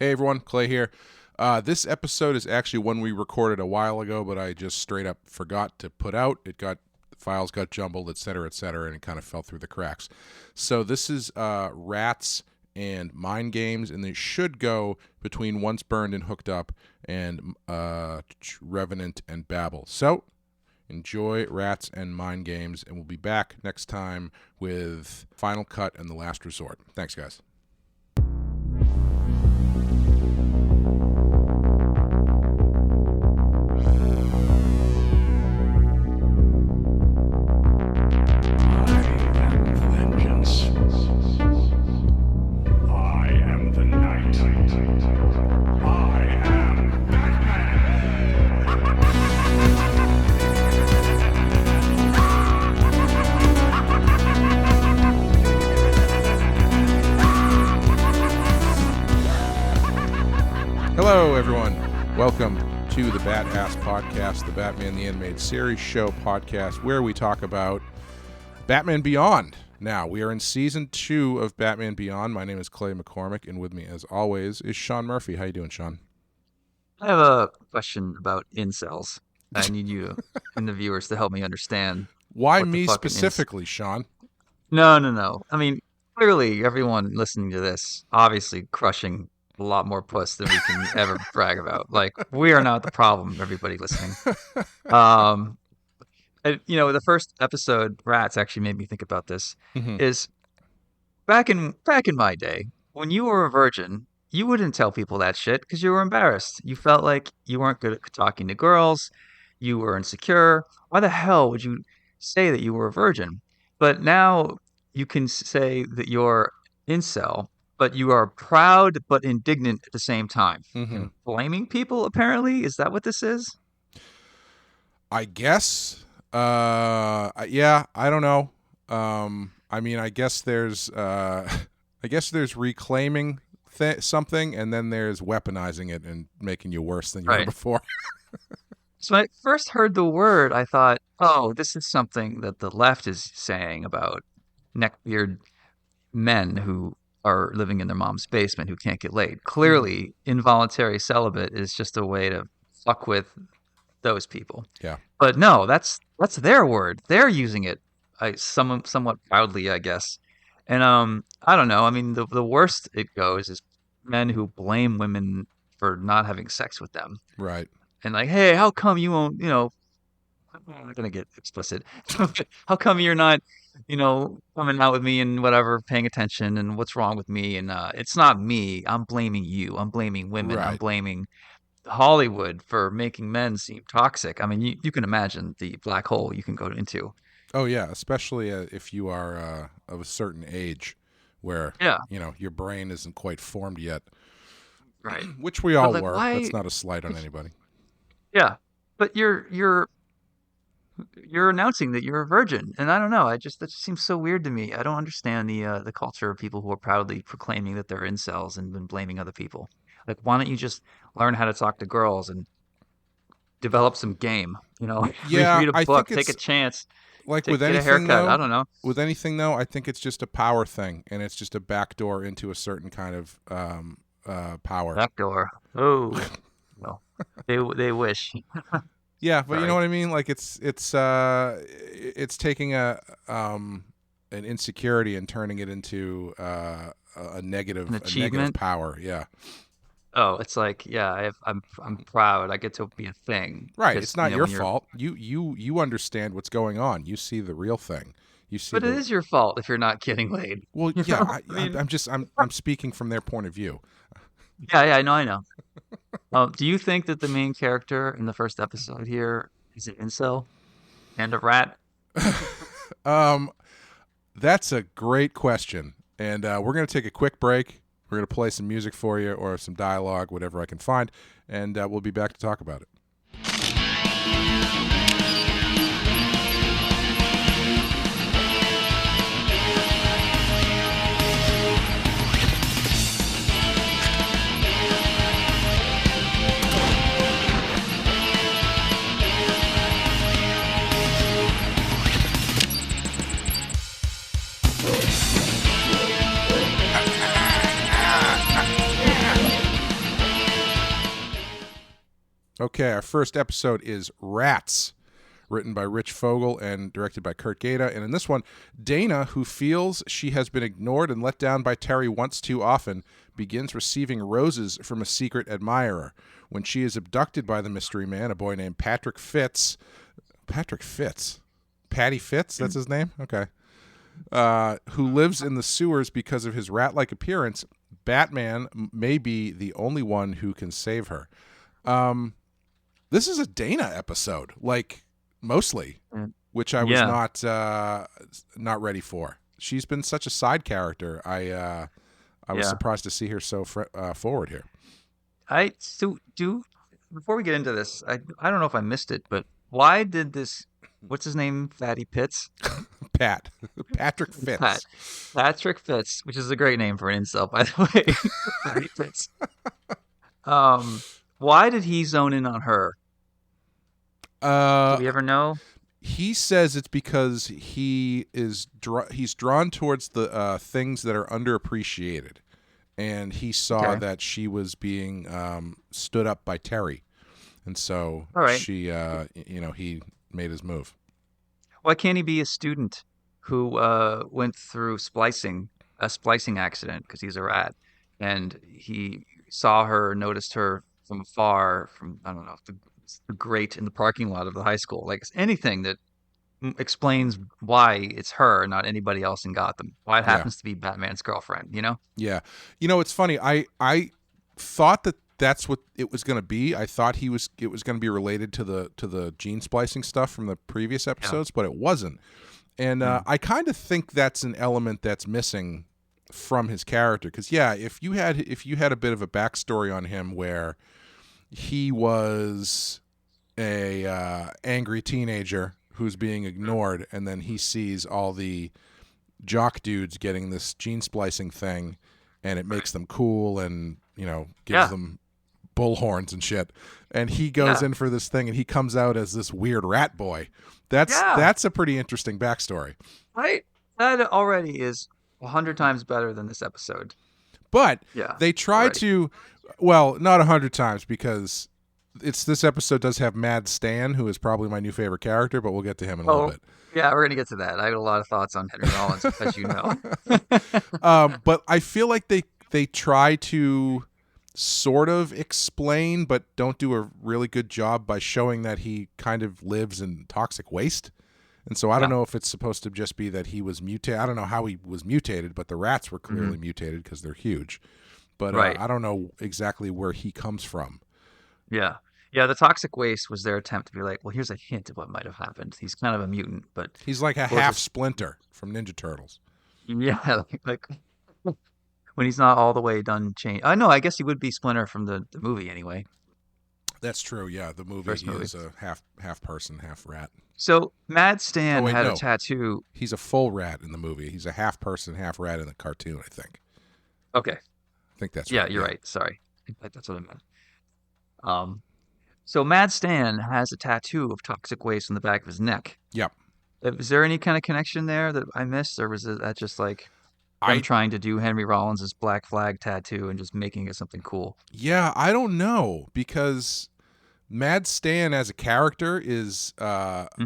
Hey everyone, Clay here. This episode is actually one we recorded a while ago, but I just straight up forgot to put out. The files got jumbled, etc., and it kind of fell through the cracks. So this is Rats and Mind Games, and they should go between Once Burned and Hooked Up and Revenant and Babel. So enjoy Rats and Mind Games, and we'll be back next time with Final Cut and The Last Resort. Thanks, guys. Hello, everyone. Welcome to the BATTASS Podcast, the Batman the Animated Series show podcast, where we talk about Batman Beyond. Now, we are in Season 2 of Batman Beyond. My name is Clay McCormack, and with me, as always, is Sean Murphy. How you doing, Sean? I have a question about incels. I need you and the viewers to help me understand. Why me specifically, Sean? No. I mean, clearly, everyone listening to this, obviously crushing a lot more puss than we can ever brag about. Like, we are not the problem, everybody listening. And, the first episode, Rats, actually made me think about this, is back in my day, when you were a virgin, you wouldn't tell people that shit because you were embarrassed. You felt like you weren't good at talking to girls. You were insecure. Why the hell would you say that you were a virgin? But now you can say that you're incel, but you are proud but indignant at the same time. And blaming people, apparently? Is that what this is? I guess. Yeah, I don't know. I mean, I guess there's reclaiming something, and then there's weaponizing it and making you worse than you were before. So when I first heard the word, I thought, oh, this is something that the left is saying about neckbeard men who are living in their mom's basement who can't get laid. Clearly, involuntary celibate is just a way to fuck with those people. Yeah. But no, that's their word. They're using it somewhat proudly, I guess. And I don't know. I mean, the worst it goes is men who blame women for not having sex with them. Right. And like, hey, how come you won't, I'm not going to get explicit. How come you're not, coming out with me and whatever, paying attention, and what's wrong with me? And it's not me. I'm blaming you. I'm blaming women. Right. I'm blaming Hollywood for making men seem toxic. I mean, you can imagine the black hole you can go into. Oh, yeah, especially if you are of a certain age where, your brain isn't quite formed yet. Right. Which we all were. That's not a slight on anybody. Yeah, but you're announcing that you're a virgin, and I don't know. That just seems so weird to me. I don't understand the culture of people who are proudly proclaiming that they're incels and then blaming other people. Like, why don't you just learn how to talk to girls and develop some game? Yeah, read a book, take a chance. Like with anything, get a haircut. Though, I don't know. With anything, though, I think it's just a power thing, and it's just a backdoor into a certain kind of power. Backdoor. Oh, well, they wish. Yeah, but you know what I mean. Like it's taking an insecurity and turning it into a negative power. Yeah. Oh, it's like, I'm proud. I get to be a thing. Right. It's not your fault. You understand what's going on. You see the real thing. But it is your fault if you're not getting laid. Well, yeah. I'm speaking from their point of view. Yeah, I know. Do you think that the main character in the first episode here is an incel and a rat? That's a great question. And we're going to take a quick break. We're going to play some music for you or some dialogue, whatever I can find, and we'll be back to talk about it. Okay, our first episode is Rats, written by Rich Fogel and directed by Kurt Gaeta. And in this one, Dana, who feels she has been ignored and let down by Terry once too often, begins receiving roses from a secret admirer. When she is abducted by the mystery man, a boy named Patrick Fitz. Patrick Fitz? Patty Fitz? That's his name? Okay. Who lives in the sewers because of his rat-like appearance, Batman may be the only one who can save her. This is a Dana episode, like mostly, which I was not ready for. She's been such a side character. I was surprised to see her so forward here. Before we get into this, I don't know if I missed it, but why did this? What's his name? Fatty Pitts. Patrick Fitz. Patrick Fitz, which is a great name for an incel, by the way. Fatty Pitts. Why did he zone in on her? Do we ever know? He says it's because he's drawn towards the things that are underappreciated, and he saw that she was being stood up by Terry, and so she, he made his move. Why can't he be a student who went through a splicing accident because he's a rat, and he saw her, noticed her from afar, from, I don't know, the grate in the parking lot of the high school, like anything that explains why it's her, not anybody else in Gotham. Why it happens to be Batman's girlfriend, you know? Yeah. You know, it's funny. I thought that's what it was going to be. I thought it was going to be related to the gene splicing stuff from the previous episodes, but it wasn't. And I kind of think that's an element that's missing from his character. Because if you had a bit of a backstory on him where he was a angry teenager who's being ignored, and then he sees all the jock dudes getting this gene splicing thing, and it makes them cool, and gives them bull horns and shit, and he goes in for this thing, and he comes out as this weird rat boy. That's a pretty interesting backstory. Right, that already is 100 times better than this episode. But they try to, well, not 100 times, because this episode does have Mad Stan, who is probably my new favorite character, but we'll get to him in a little bit. Yeah, we're gonna get to that. I got a lot of thoughts on Henry Rollins, as you know. But I feel like they try to sort of explain, but don't do a really good job by showing that he kind of lives in toxic waste. And so I don't know if it's supposed to just be that he was mutated. I don't know how he was mutated, but the rats were clearly mutated because they're huge. But I don't know exactly where he comes from. Yeah. Yeah, the toxic waste was their attempt to be like, well, here's a hint of what might have happened. He's kind of a mutant, but he's like a half Splinter from Ninja Turtles. Yeah, like when he's not all the way done changed. I know, I guess he would be Splinter from the movie anyway. That's true, yeah. The movie, is a half person, half rat. So Mad Stan had a tattoo. He's a full rat in the movie. He's a half person, half rat in the cartoon, I think. Okay. I think that's right. Yeah, you're right. Sorry. That's what I meant. So Mad Stan has a tattoo of toxic waste on the back of his neck. Yep. Is there any kind of connection there that I missed, or was that just like I'm trying to do Henry Rollins' Black Flag tattoo and just making it something cool? Yeah, I don't know, because Mad Stan as a character is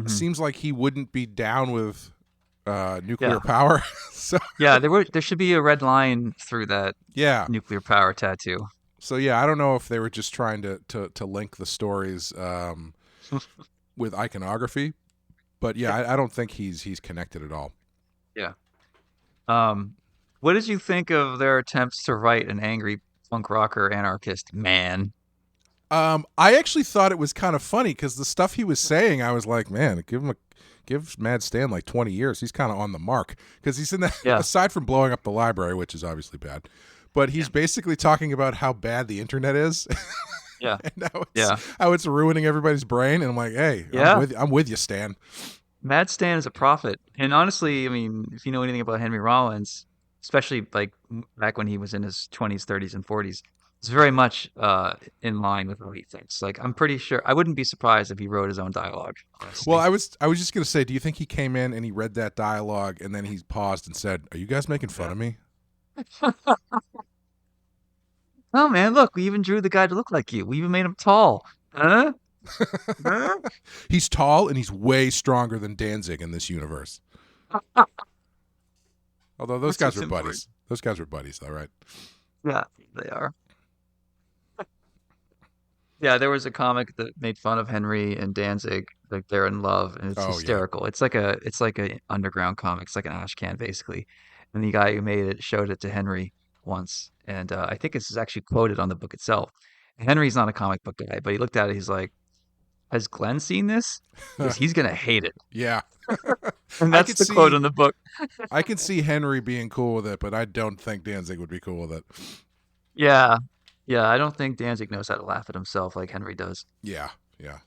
seems like he wouldn't be down with nuclear power. So there should be a red line through that nuclear power tattoo. So I don't know if they were just trying to link the stories with iconography, but I don't think he's connected at all. Yeah. What did you think of their attempts to write an angry punk rocker anarchist man? I actually thought it was kind of funny, because the stuff he was saying, I was like, man, give Mad Stan like 20 years. He's kind of on the mark, because he's in that. Aside from blowing up the library, which is obviously bad. But he's basically talking about how bad the internet is. And how it's ruining everybody's brain. And I'm like, hey, I'm with you, Stan. Mad Stan is a prophet. And honestly, I mean, if you know anything about Henry Rollins, especially like back when he was in his 20s, 30s, and 40s, it's very much in line with what he thinks. Like, I'm pretty sure, I wouldn't be surprised if he wrote his own dialogue. Honestly. Well, I was just going to say, do you think he came in and he read that dialogue and then he paused and said, are you guys making fun of me? Oh man, look, we even drew the guy to look like you. We even made him tall. Huh? Huh? He's tall and he's way stronger than Danzig in this universe. Although those That's guys what's were important. buddies. Those guys were buddies, though, right? Yeah, they are. Yeah, there was a comic that made fun of Henry and Danzig, like they're in love, and it's Oh yeah. hysterical. It's like a underground comic. It's like an ash can basically. And the guy who made it showed it to Henry once, and I think this is actually quoted on the book itself. Henry's not a comic book guy, but he looked at it. He's like, "Has Glenn seen this? Because he's gonna hate it." Yeah. And I that's could the quote see in the book. I could see Henry being cool with it, but I don't think Danzig would be cool with it. Yeah, yeah. I don't think Danzig knows how to laugh at himself like Henry does. Yeah, yeah.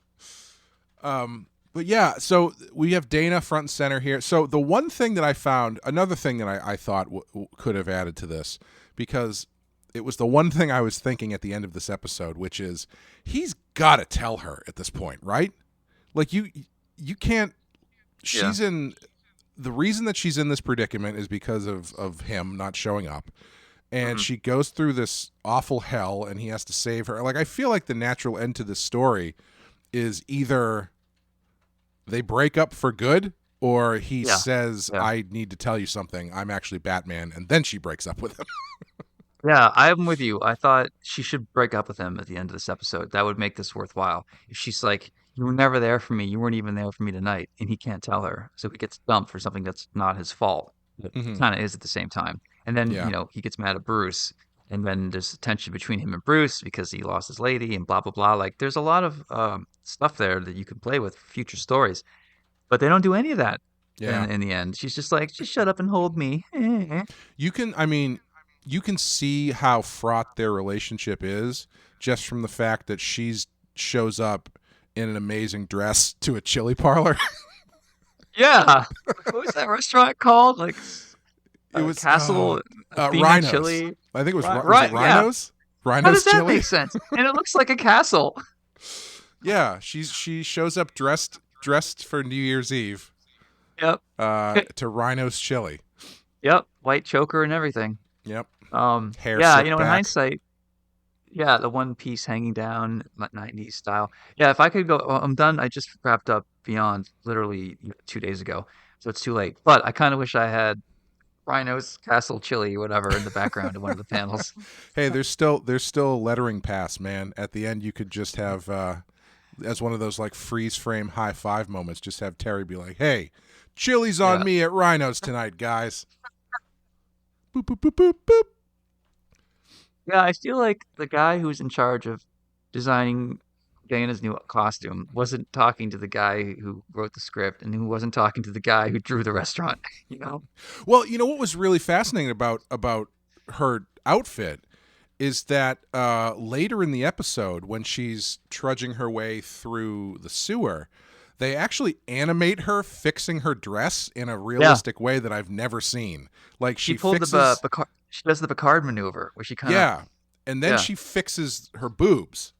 But yeah, so we have Dana front and center here. So the one thing that I found, another thing that I thought could have added to this, because it was the one thing I was thinking at the end of this episode, which is he's got to tell her at this point, right? Like you can't. Yeah. She's in. The reason that she's in this predicament is because of him not showing up. And Mhm. she goes through this awful hell and he has to save her. Like, I feel like the natural end to this story is either they break up for good or he Yeah. says, Yeah. I need to tell you something. I'm actually Batman. And then she breaks up with him. Yeah, I'm with you. I thought she should break up with him at the end of this episode. That would make this worthwhile. If she's like, "You were never there for me. You weren't even there for me tonight," and he can't tell her, so he gets dumped for something that's not his fault. It Hmm. kind of is at the same time. And then, Yeah. he gets mad at Bruce, and then there's tension between him and Bruce because he lost his lady and blah blah blah. Like, there's a lot of stuff there that you can play with for future stories, but they don't do any of that Yeah. in the end. She's just like, "Just shut up and hold me." You can see how fraught their relationship is just from the fact that she's shows up in an amazing dress to a chili parlor. Yeah. What was that restaurant called? Like It was Castle Athena Rhinos. Chili. I think it was, was Right, it yeah. Rhinos? How Rhinos does that chili? make sense? And it looks like a castle. Yeah, she shows up dressed for New Year's Eve Yep. to Rhinos chili. Yep. White choker and everything. Yep. Hair Yeah, slicked in back. hindsight, yeah, the one piece hanging down, 90s style. Yeah, if I could go, I'm done. I just wrapped up Beyond literally 2 days ago, so it's too late. But I kind of wish I had Rhino's Castle Chili, whatever, in the background of one of the panels. Hey, there's still lettering pass, man. At the end, you could just have as one of those like freeze frame high five moments. Just have Terry be like, "Hey, chili's on Yeah. me at Rhinos tonight, guys." Boop boop boop boop boop. Yeah, I feel like the guy who's in charge of designing Dana's new costume wasn't talking to the guy who wrote the script and who wasn't talking to the guy who drew the restaurant, you know? Well, you know what was really fascinating about her outfit is that later in the episode, when she's trudging her way through the sewer, they actually animate her fixing her dress in a realistic way that I've never seen. Like She she pulled fixes, the Picard, she does the Picard maneuver where she kind of, yeah, and then yeah, she fixes her boobs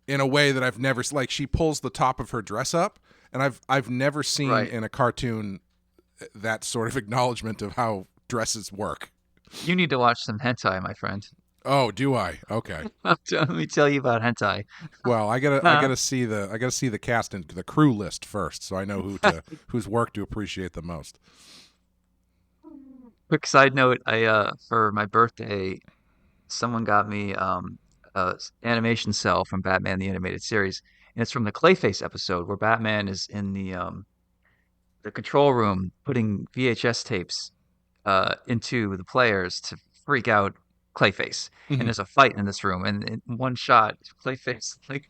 in a way that I've never like. She pulls the top of her dress up, and I've never seen right. in a cartoon that sort of acknowledgement of how dresses work. You need to watch some hentai, my friend. Oh, do I? Okay. Let me tell you about hentai. Well, I gotta see the cast and the crew list first, so I know whose work to appreciate the most. Quick side note, I for my birthday, someone got me animation cell from Batman the Animated Series, and it's from the Clayface episode where Batman is in the control room putting VHS tapes into the players to freak out Clayface. And Mhm. there's a fight in this room, and in one shot, Clayface like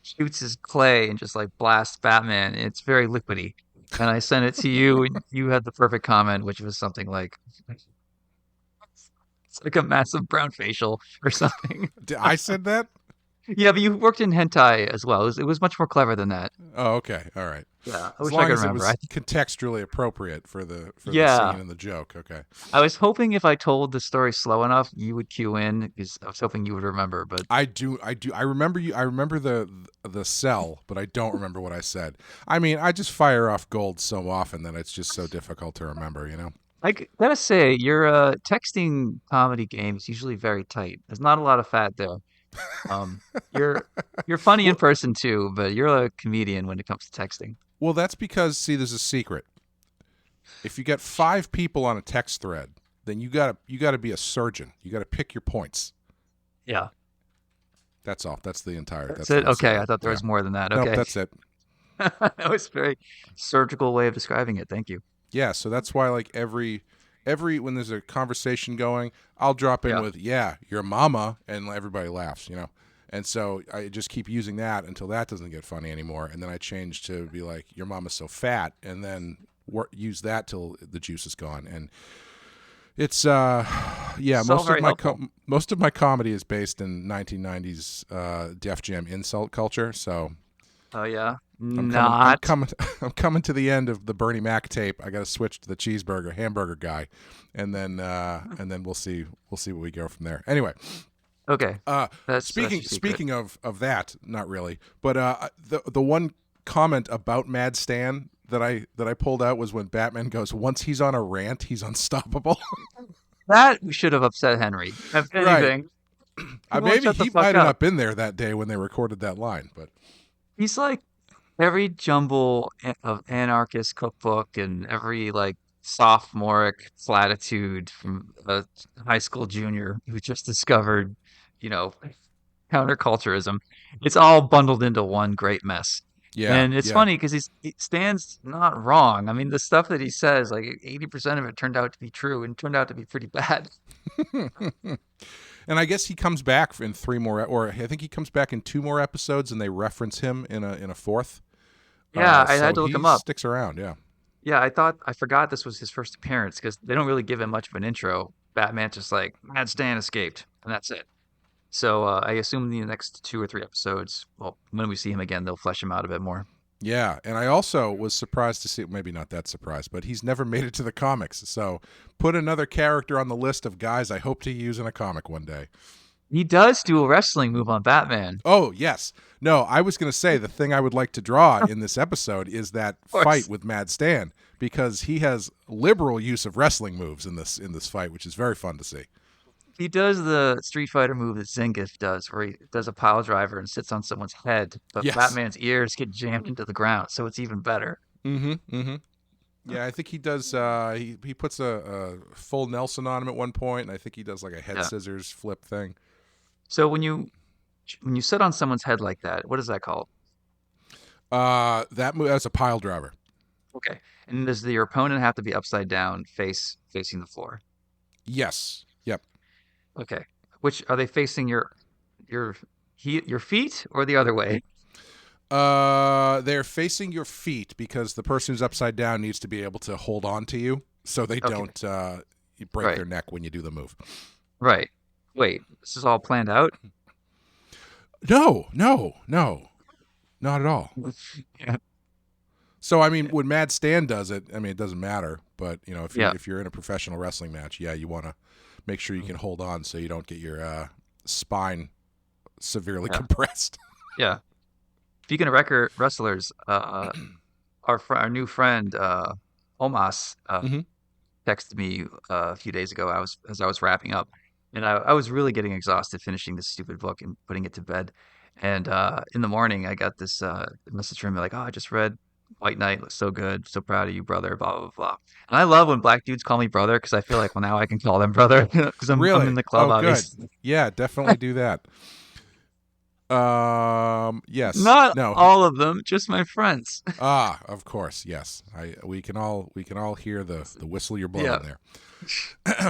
shoots his clay and just like blasts Batman. It's very liquidy. And I sent it to you, and you had the perfect comment, which was something like, "It's like a massive brown facial" or something. I said that? Yeah, but you worked in hentai as well. It was much more clever than that. Oh, okay, all right. Yeah, I As wish I long could as it remember. was contextually appropriate for the Yeah, scene and the joke. Okay. I was hoping if I told the story slow enough, you would cue in because I was hoping you would remember. But I remember you. I remember the cell, but I don't remember what I said. I mean, I just fire off gold so often that it's just so difficult to remember. You know. gotta say, your texting comedy game is usually very tight. There's not a lot of fat there. Um, you're funny in Well, person too, but you're a comedian when it comes to texting. well, that's because see, there's a secret. If you get 5 people on a text thread, then you gotta be a surgeon. You gotta pick your points. Yeah. That's all. That's the entire. That's That's the it. rest of Okay, it. I thought there Yeah. was more than that. Nope. Okay. That's it. That was a very surgical way of describing it. Thank you. Yeah. So that's why like every when there's a conversation going, I'll drop in Yeah. with your mama, and everybody laughs. And so I just keep using that until that doesn't get funny anymore, and then I change to be like your mama's so fat, and then use that till the juice is gone. And it's yeah, It's all very helpful. most of my comedy is based in 1990s Def Jam insult culture. So Oh yeah. I'm coming I'm Not. coming I'm coming to the end of the Bernie Mac tape. I got to switch to the hamburger guy, and then we'll see what we go from there. Anyway, Okay. That's your secret. speaking of that, not really, but the one comment about Mad Stan that I pulled out was when Batman goes, once he's on a rant, he's unstoppable. That should have upset Henry. If Right. anything, he won't Maybe shut the he fuck might have up. not been there that day when they recorded that line, but He's like every jumble of anarchist cookbook and every like sophomoric platitude from a high school junior who just discovered, you know, counterculturism. It's all bundled into one great mess. yeah, And it's yeah. funny because he stands not wrong. I mean, the stuff that he says, like 80% of it turned out to be true and turned out to be pretty bad. And I guess he comes back in 3 more, or I think he comes back in 2 more episodes, and they reference him in a fourth. Yeah, I So had to look he him up. sticks around. Yeah. Yeah, I forgot this was his first appearance because they don't really give him much of an intro. Batman's just like, Mad Stan escaped, and that's it. So I assume in the next 2 or 3 episodes, well, when we see him again, they'll flesh him out a bit more. Yeah, and I also was surprised to see, maybe not that surprised, but he's never made it to the comics. So put another character on the list of guys I hope to use in a comic one day. He does do a wrestling move on Batman. Oh, yes. No, I was going to say the thing I would like to draw in this episode is that course. fight with Mad Stan, because he has liberal use of wrestling moves in this fight, which is very fun to see. He does the Street Fighter move that Zangief does, where he does a pile driver and sits on someone's head, but Yes. Batman's ears get jammed into the ground, so it's even better. Mm-hmm. Mm-hmm. Yeah, I think he does. He puts a full Nelson on him at one point, and I think he does like a head Yeah. scissors flip thing. So when you sit on someone's head like that, what is that called? That's a pile driver. Okay. And does your opponent have to be upside down, facing the floor? Yes. Yep. Okay. Which are they facing your feet or the other way? They're facing your feet because the person who's upside down needs to be able to hold on to you, so they Okay. don't you break Right. their neck when you do the move. Right. Wait, this is all planned out? No, not at all. Yeah. So I mean, when Mad Stan does it, I mean, it doesn't matter. But if Yeah. you're in a professional wrestling match, yeah, you want to make sure you can hold on so you don't get your spine severely Yeah. compressed. Yeah. Speaking of record wrestlers, our new friend Omas Mhm. texted me a few days ago. As I was wrapping up, and I was really getting exhausted finishing this stupid book and putting it to bed. And in the morning, I got this message from me like, "Oh, I just read White Knight. Looks so good. So proud of you, brother." Blah blah blah. And I love when black dudes call me brother because I feel like, well, now I can call them brother because I'm Really? in the club, Oh, obviously. good. Yeah, definitely do that. Yes. Not No. all of them, just my friends. Of course. Yes. We can all hear the whistle you're blowing Yeah. there.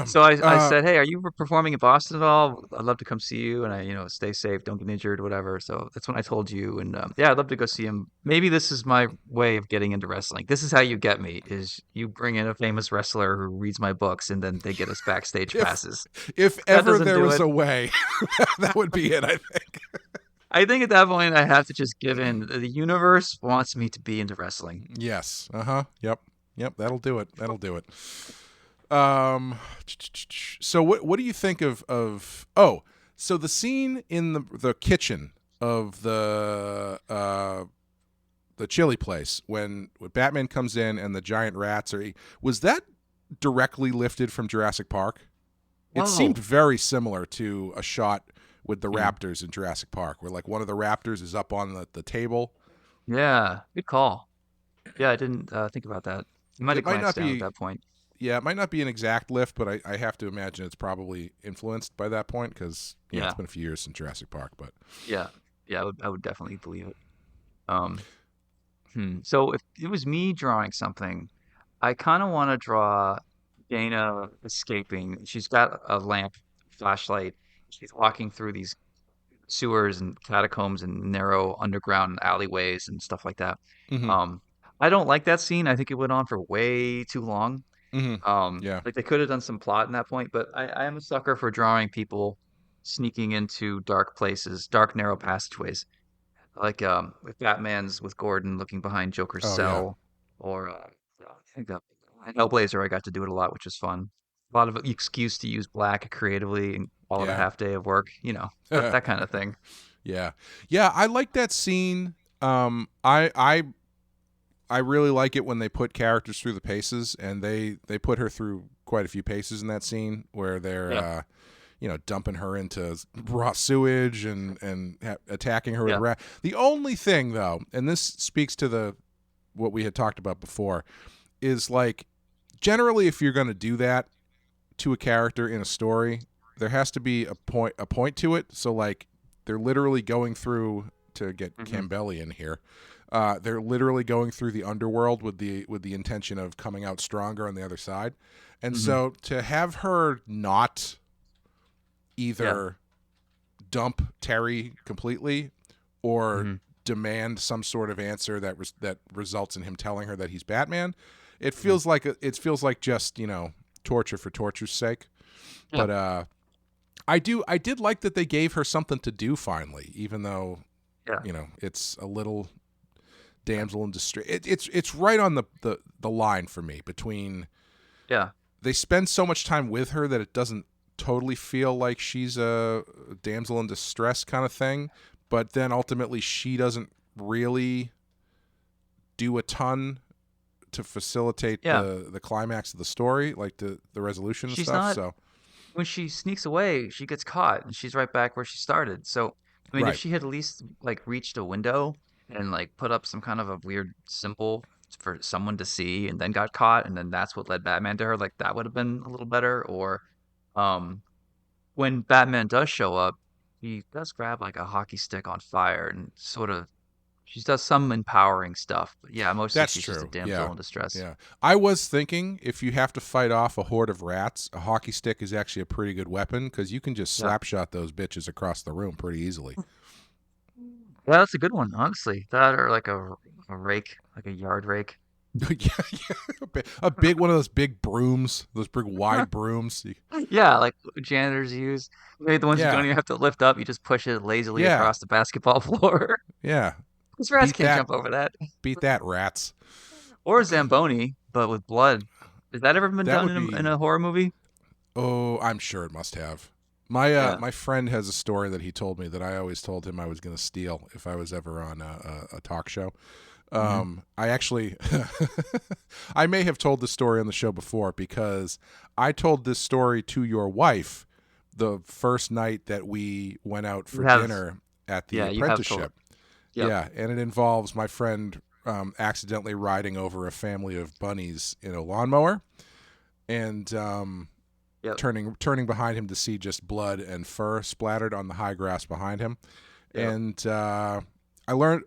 So I said, "Hey, are you performing in Boston at all? I'd love to come see you, and stay safe, don't get injured, whatever." So that's when I told you, and yeah, I'd love to go see him. Maybe this is my way of getting into wrestling. This is how you get me: is you bring in a famous wrestler who reads my books, and then they get us backstage passes. If That ever doesn't there do was it. a way, that would be it, I think. I think at that point, I have to just give in. The universe wants me to be into wrestling. Yes. Yep. That'll do it. So what do you think of? Oh, so the scene in the kitchen of the chili place when Batman comes in and the giant rats was that directly lifted from Jurassic Park? It Whoa. seemed very similar to a shot with the raptors in Jurassic Park, where like one of the raptors is up on the table. Yeah, good call. Yeah, I didn't think about that. You might It have might not glanced down at be, that point. yeah, it might not be an exact lift, but I have to imagine it's probably influenced by that point because it's Yeah, been a few years since Jurassic Park. But yeah, yeah. I would definitely believe it. Um, So if it was me drawing something, I kind of want to draw Dana escaping. She's got a lamp, flashlight. She's walking through these sewers and catacombs and narrow underground alleyways and stuff like that. hmm Um, I don't like that scene. I think it went on for way too long. hmm yeah, Like they could have done some plot in that point, but I am a sucker for drawing people sneaking into dark places, dark narrow passageways. Like with Batman's with Gordon looking behind Joker's oh yeah, cell, or I think that Hellblazer I got to do it a lot, which was fun. A lot of excuse to use black creatively and call it a yeah. half day of work, that kind of thing. Yeah, yeah, I like that scene. I really like it when they put characters through the paces, and they put her through quite a few paces in that scene where they're Yeah, dumping her into raw sewage and attacking her with yeah, rat. The only thing though, and this speaks to the what we had talked about before, is like generally if you're going to do that to a character in a story, there has to be a point to it. So like they're literally going through to get hmm Campbelli in here. They're literally going through the underworld with the intention of coming out stronger on the other side. And hmm so to have her not yeah, either dump Terry completely or hmm demand some sort of answer that results in him telling her that he's Batman, it hmm feels like just torture for torture's sake. yeah, But I did like that they gave her something to do finally, even though yeah, it's a little yeah, damsel in distress. It's right on the line for me between yeah, they spend so much time with her that it doesn't totally feel like she's a damsel in distress kind of thing, but then ultimately she doesn't really do a ton to facilitate yeah. the climax of the story, like the resolution and She's stuff. not So when she sneaks away, she gets caught and she's right back where she started. So, I mean, if right, she had at least like reached a window and like put up some kind of a weird symbol for someone to see and then got caught and then that's what led Batman to her, like that would have been a little better. Or um when Batman does show up, he does grab like a hockey stick on fire and sort of she does some empowering stuff. But yeah, mostly that's she's just a true. damsel Yeah, in distress. yeah. I was thinking if you have to fight off a horde of rats, a hockey stick is actually a pretty good weapon because you can just Yeah. slap shot those bitches across the room pretty easily. Yeah, that's a good one, honestly. That or like a rake, like a yard rake. Yeah, yeah. A big one of those big brooms, those big wide brooms. Yeah, like janitors use. Maybe the ones you don't Yeah, even have to lift up, you just push it lazily yeah, across the basketball floor. yeah. Those rats Beat can't that, jump over that. beat that, rats. Or Zamboni, but with blood. Has that ever been That done would in a be. horror movie? Oh, I'm sure it must have. My Yeah. my friend has a story that he told me that I always told him I was going to steal if I was ever on a talk show. hmm I actually, I may have told this story on the show before because I told this story to your wife the first night that we went out You for have, dinner at the yeah, you have told it. apprenticeship. Yep. Yeah, and it involves my friend accidentally riding over a family of bunnies in a lawnmower and Yep. turning behind him to see just blood and fur splattered on the high grass behind him. Yep. And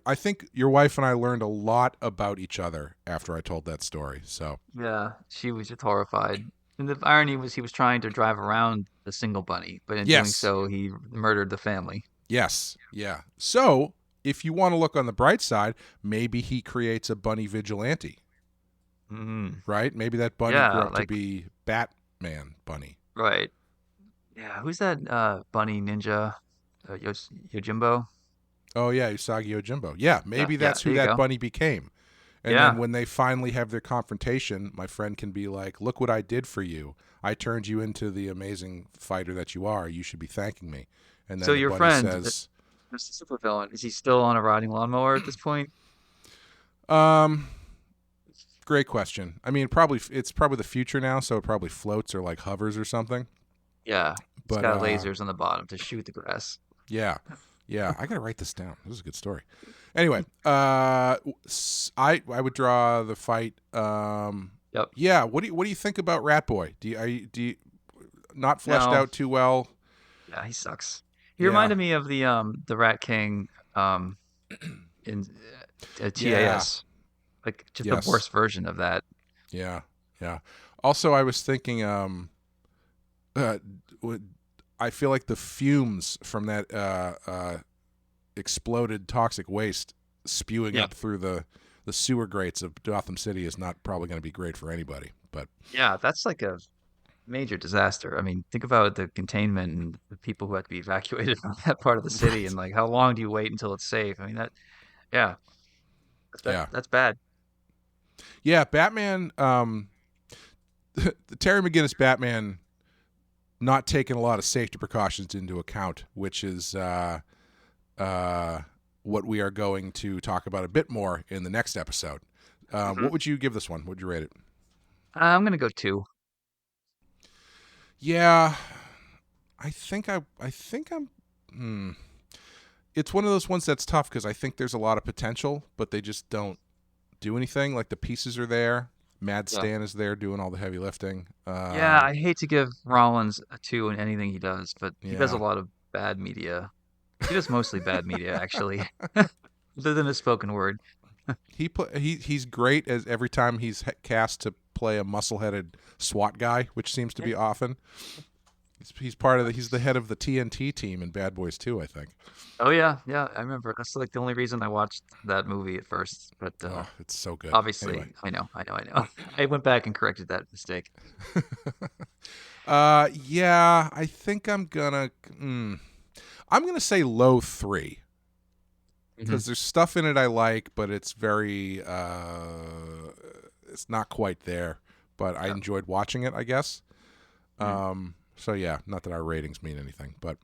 I think your wife and I learned a lot about each other after I told that story. So, Yeah. She was just horrified. And the irony was he was trying to drive around the single bunny, but in doing yes, so, he murdered the family. yes, yeah. So, if you want to look on the bright side, maybe he creates a bunny vigilante, hmm right? Maybe that bunny grew Yeah, up to like, be Batman bunny. right. Yeah, who's that bunny ninja? Yojimbo? Oh, yeah, Usagi Yojimbo. Yeah, Yeah, maybe yeah, that's who there you that go. bunny became. And then Yeah. when they finally have their confrontation, my friend can be like, "Look what I did for you. I turned you into the amazing fighter that you are. You should be thanking me." And So then the your bunny friend, says, Mr. Supervillain, is he still on a riding lawnmower at this point? um, great question. I mean, it's probably the future now, so it probably floats or like hovers or something. Yeah. It's But got lasers on the bottom to shoot the grass. Yeah. Yeah. I got to write this down. This is a good story. Anyway, I would draw the fight. Yep. Yeah. What do you think about Rat Boy? Do you not fleshed No. out too well? Yeah, he sucks. He Yeah. reminded me of the Rat King um in Yeah. TAS. Like just the Yes. worst version of that. Yeah. Yeah. Also, I was thinking, uh, I feel like the fumes from that exploded toxic waste spewing Yeah. up through the sewer grates of Gotham City is not probably going to be great for anybody. But Yeah, that's like a major disaster. I mean, think about the containment and the people who have to be evacuated from that part of the city, right. and like how long do you wait until it's safe? I mean, yeah, Yeah. that's bad. Yeah. Batman. The Terry McGinnis Batman not taking a lot of safety precautions into account, which is what we are going to talk about a bit more in the next episode. Hmm. What would you give this one? Would you rate it? I'm gonna go two. Yeah, I think I'm. It's one of those ones that's tough because I think there's a lot of potential, but they just don't do anything. Like the pieces are there. Mad Yeah. Stan is there doing all the heavy lifting. Yeah, I hate to give Rollins a two in anything he does, but he does a Yeah. lot of bad media. He does mostly bad media, actually, other than the spoken word. He's great as every time he's cast to play a muscle-headed SWAT guy, which seems to be often. He's part of he's the head of the TNT team in Bad Boys 2, I think. Oh yeah, yeah, I remember. That's like the only reason I watched that movie at first. But Oh, it's so good. Anyway. obviously, I know. I went back and corrected that mistake. Yeah, I think I'm gonna say low 3 Hmm. because there's stuff in it I like, but it's very it's not quite there. But I Yeah. enjoyed watching it, I guess. Mhm. So yeah, not that our ratings mean anything, but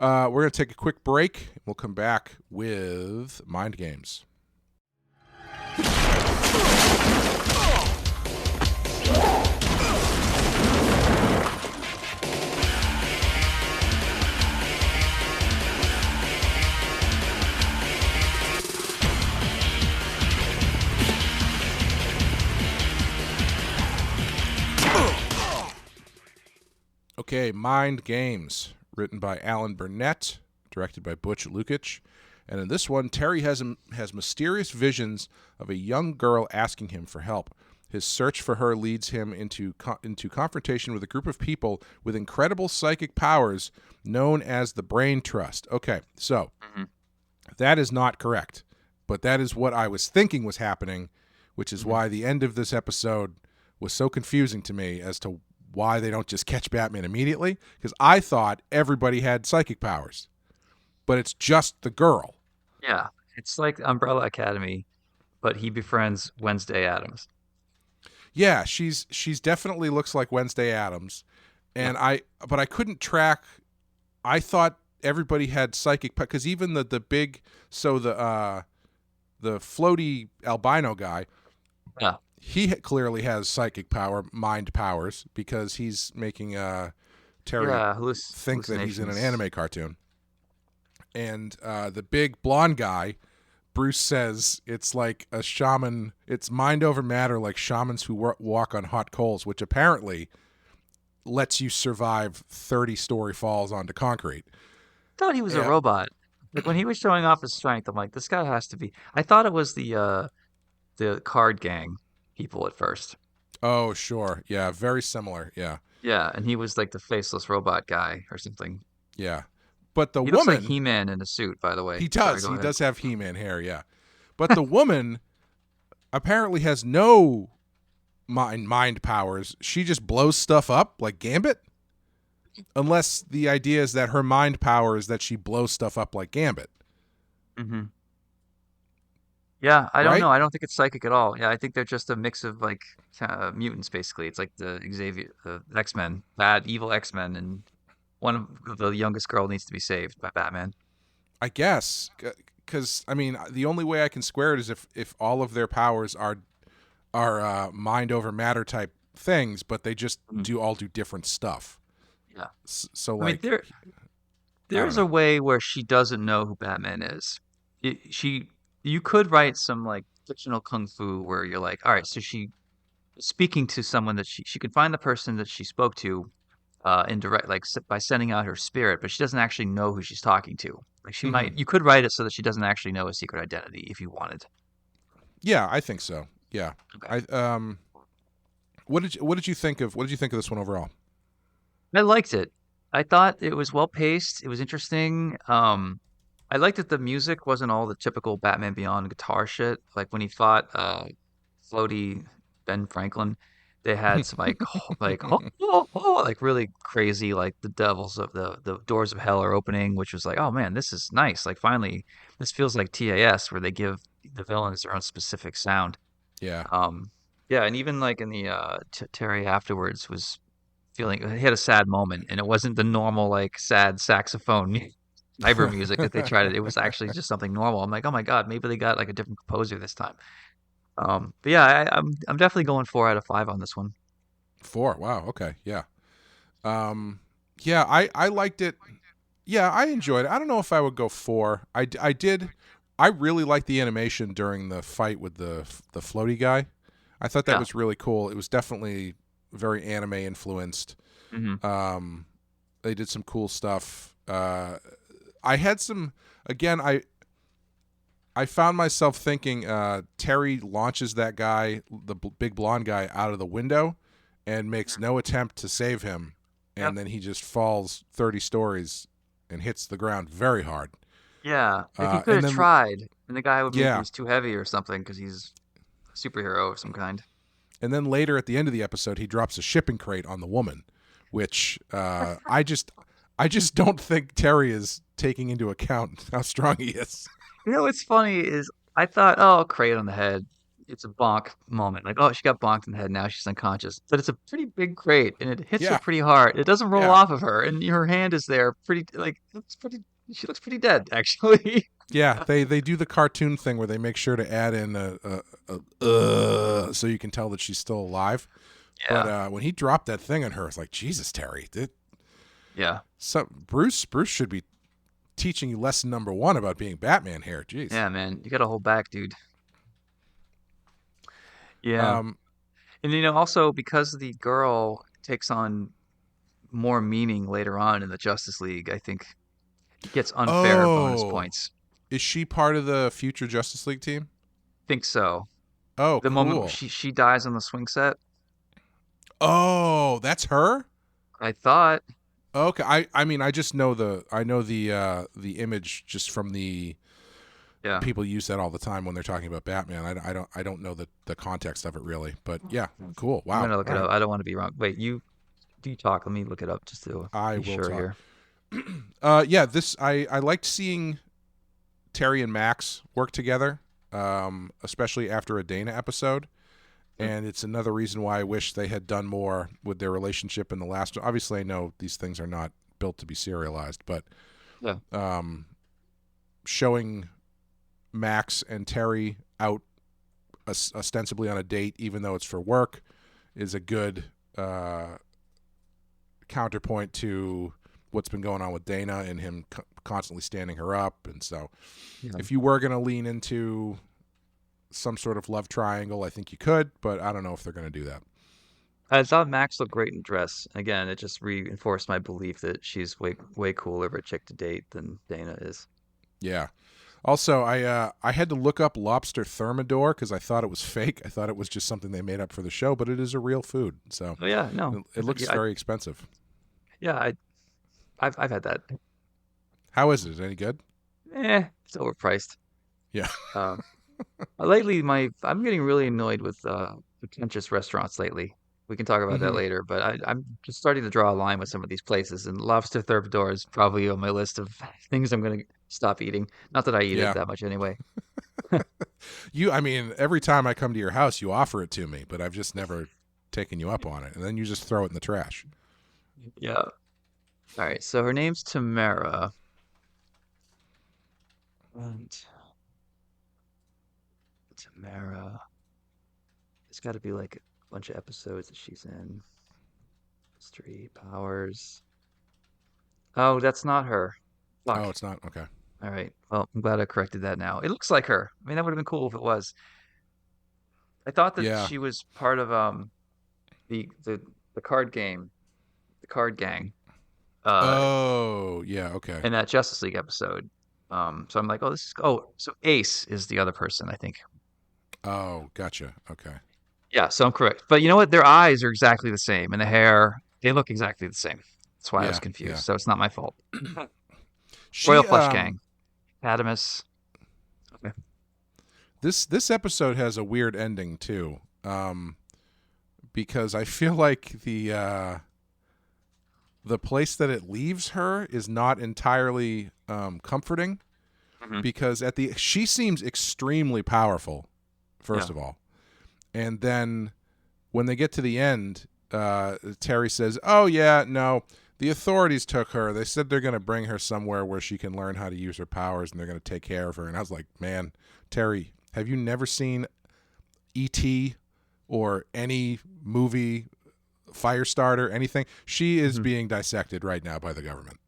we're gonna take a quick break. We'll come back with Mind Games. Okay, Mind Games, written by Alan Burnett, directed by Butch Lukic. And in this one, Terry has mysterious visions of a young girl asking him for help. His search for her leads him into confrontation with a group of people with incredible psychic powers known as the Brain Trust. Okay, so Mhm. that is not correct, but that is what I was thinking was happening, which is Mhm. why the end of this episode was so confusing to me as to why they don't just catch Batman immediately, because I thought everybody had psychic powers, but it's just the girl. Yeah, it's like Umbrella Academy, but he befriends Wednesday Adams. Yeah, she's definitely looks like Wednesday Addams, Yeah. and but I couldn't track. I thought everybody had psychic because even the big the floaty albino guy, Yeah. he clearly has psychic power, mind powers, because he's making Terry Yeah, think that he's in an hallucinations. anime cartoon. And the big blonde guy, Bruce says it's like a shaman. It's mind over matter, like shamans who walk on hot coals, which apparently lets you survive 30-story falls onto concrete. Thought he was a Yeah. robot. Like when he was showing off his strength, I'm like, this guy has to be. I thought it was the card gang people at first. Oh, sure. Yeah. Very similar. Yeah. Yeah, and he was like the faceless robot guy or something. Yeah. But the He looks like woman, He-Man in a suit, by the way. he Sorry, does. go He ahead. does have He-Man hair. Yeah. But the woman apparently has no mind powers. She just blows stuff up like Gambit. Unless the idea is that her mind power is that she blows stuff up like Gambit, Hmm. Yeah, I don't right? know. I don't think it's psychic at all. Yeah, I think they're just a mix of like mutants, basically. It's like the Xavier, the X-Men, bad, evil X-Men, and one of the youngest girl needs to be saved by Batman. I guess because I mean the only way I can square it is if all of their powers are mind over matter type things, but they just Mhm. do different stuff. Yeah, So I mean like they're I don't there's a know. way where she doesn't know who Batman is. You could write some like fictional kung fu where you're like, all right, so she speaking to someone that she could find the person that she spoke to indirect like by sending out her spirit, but she doesn't actually know who she's talking to. Like she Hmm. might, you could write it so that she doesn't actually know a secret identity if you wanted. Yeah, I think so. Yeah. Okay. I what did you think of this one overall? I liked it. I thought it was well paced. It was interesting. I liked that the music wasn't all the typical Batman Beyond guitar shit. Like when he fought floaty Ben Franklin, they had some like like really crazy like the devils of the doors of hell are opening, which was like, oh man, this is nice. Like finally, this feels like TAS where they give the villains their own specific sound. Yeah. Um, yeah, and even like in the Terry afterwards was feeling he had a sad moment, and it wasn't the normal like sad saxophone cyber music that they tried it. It was actually just something normal. I'm like, oh my god, maybe they got like a different composer this time. But yeah, I'm definitely going 4 out of 5 on this one. 4. Wow. Okay. Yeah. Um, yeah, I liked it. Yeah, I enjoyed it. I don't know if I would go 4. I did. I really liked the animation during the fight with the floaty guy. I thought that Yeah. was really cool. It was definitely very anime influenced. Hmm. Um, they did some cool stuff. I had some again. I found myself thinking Terry launches that guy, the big blonde guy, out of the window and makes no attempt to save him, Yep. and then he just falls 30 stories and hits the ground very hard. Yeah. Like he could And have then tried, and the guy would maybe yeah, was too heavy or something because he's a superhero of some kind. and then later at the end of the episode, he drops a shipping crate on the woman, which I just don't think Terry is taking into account how strong he is. You know what's funny is I thought, oh, crate on the head. It's a bonk moment. Like, oh, she got bonked in the head. Now she's unconscious. But it's a pretty big crate, and it hits her Yeah, pretty hard. It doesn't roll yeah. off of her, and her hand is there, pretty like it's pretty. She looks pretty dead, actually. Yeah, they do the cartoon thing where they make sure to add in so you can tell that she's still alive. But Yeah, when he dropped that thing on her, it's like Jesus, Terry. yeah, Bruce should be teaching you lesson number 1 about being Batman here. Jeez. yeah, man. You got to hold back, dude. Yeah, Um, and also because the girl takes on more meaning later on in the Justice League, I think he gets unfair bonus oh, points. is she part of the future Justice League team? Think so. Oh, The moment cool. she dies on the swing set, Oh, that's her. I thought. Okay, I mean I know the image just from the Yeah. people use that all the time when they're talking about Batman. I don't know the context of it really, but yeah, cool. I'm Wow. gonna look All it right, up. I don't want to be wrong. Wait, you talk. Let me look it up just to I be will sure talk. here. Yeah, this I liked seeing Terry and Max work together, especially after a Dana episode. Mm. And it's another reason why I wish they had done more with their relationship in the last one. Obviously, I know these things are not built to be serialized, but Yeah. um, showing Max and Terry out ostensibly on a date, even though it's for work, is a good counterpoint to what's been going on with Dana and him constantly standing her up. And so, Yeah. if you were going to lean into some sort of love triangle, I think you could, but I don't know if they're going to do that. I thought Max looked great in dress. Again, it just reinforced my belief that she's way cooler of a chick to date than Dana is. Yeah. Also, I had to look up lobster thermidor because I thought it was fake. I thought it was just something they made up for the show, but it is a real food. So Oh yeah, no. it looks Yeah, very expensive. yeah, I've had that. How is it? Is it any good? It's overpriced. Yeah. Um, lately I'm getting really annoyed with pretentious restaurants lately. We can talk about that Hmm. later, but I'm just starting to draw a line with some of these places, and lobster thermidor is probably on my list of things I'm gonna stop eating. Not that I eat it Yeah. that much anyway. I mean, every time I come to your house, you offer it to me, but I've just never taken you up on it. And then you just throw it in the trash. Yeah. All right. So her name's Tamara, and Tamara. It's got to be like a bunch of episodes that she's in. History, powers. Oh, that's not her. Fuck. Oh, it's not? Okay. All right. Well, I'm glad I corrected that now. It looks like her. I mean, that would have been cool if it was. I thought that Yeah. she was part of the card game, the card gang, uh, Oh, yeah, okay. in that Justice League episode. So I'm like, oh, so Ace is the other person, I think. Oh, gotcha. Okay. Yeah, so I'm correct. But you know what? Their eyes are exactly the same, and the hair, they look exactly the same. That's why I was Yeah, confused. yeah. So it's not my fault. Royal She Flush Gang, Adamus. Okay. this episode has a weird ending too. Because I feel like the place that it leaves her is not entirely comforting, Mhm. because she seems extremely powerful, first Yeah. of all. And then when they get to the end, Terry says, "Oh yeah, no, the authorities took her. They said they're going to bring her somewhere where she can learn how to use her powers, and they're going to take care of her." And I was like, "Man, Terry, have you never seen E.T. or any movie, Firestarter, anything? She is Mhm. being dissected right now by the government."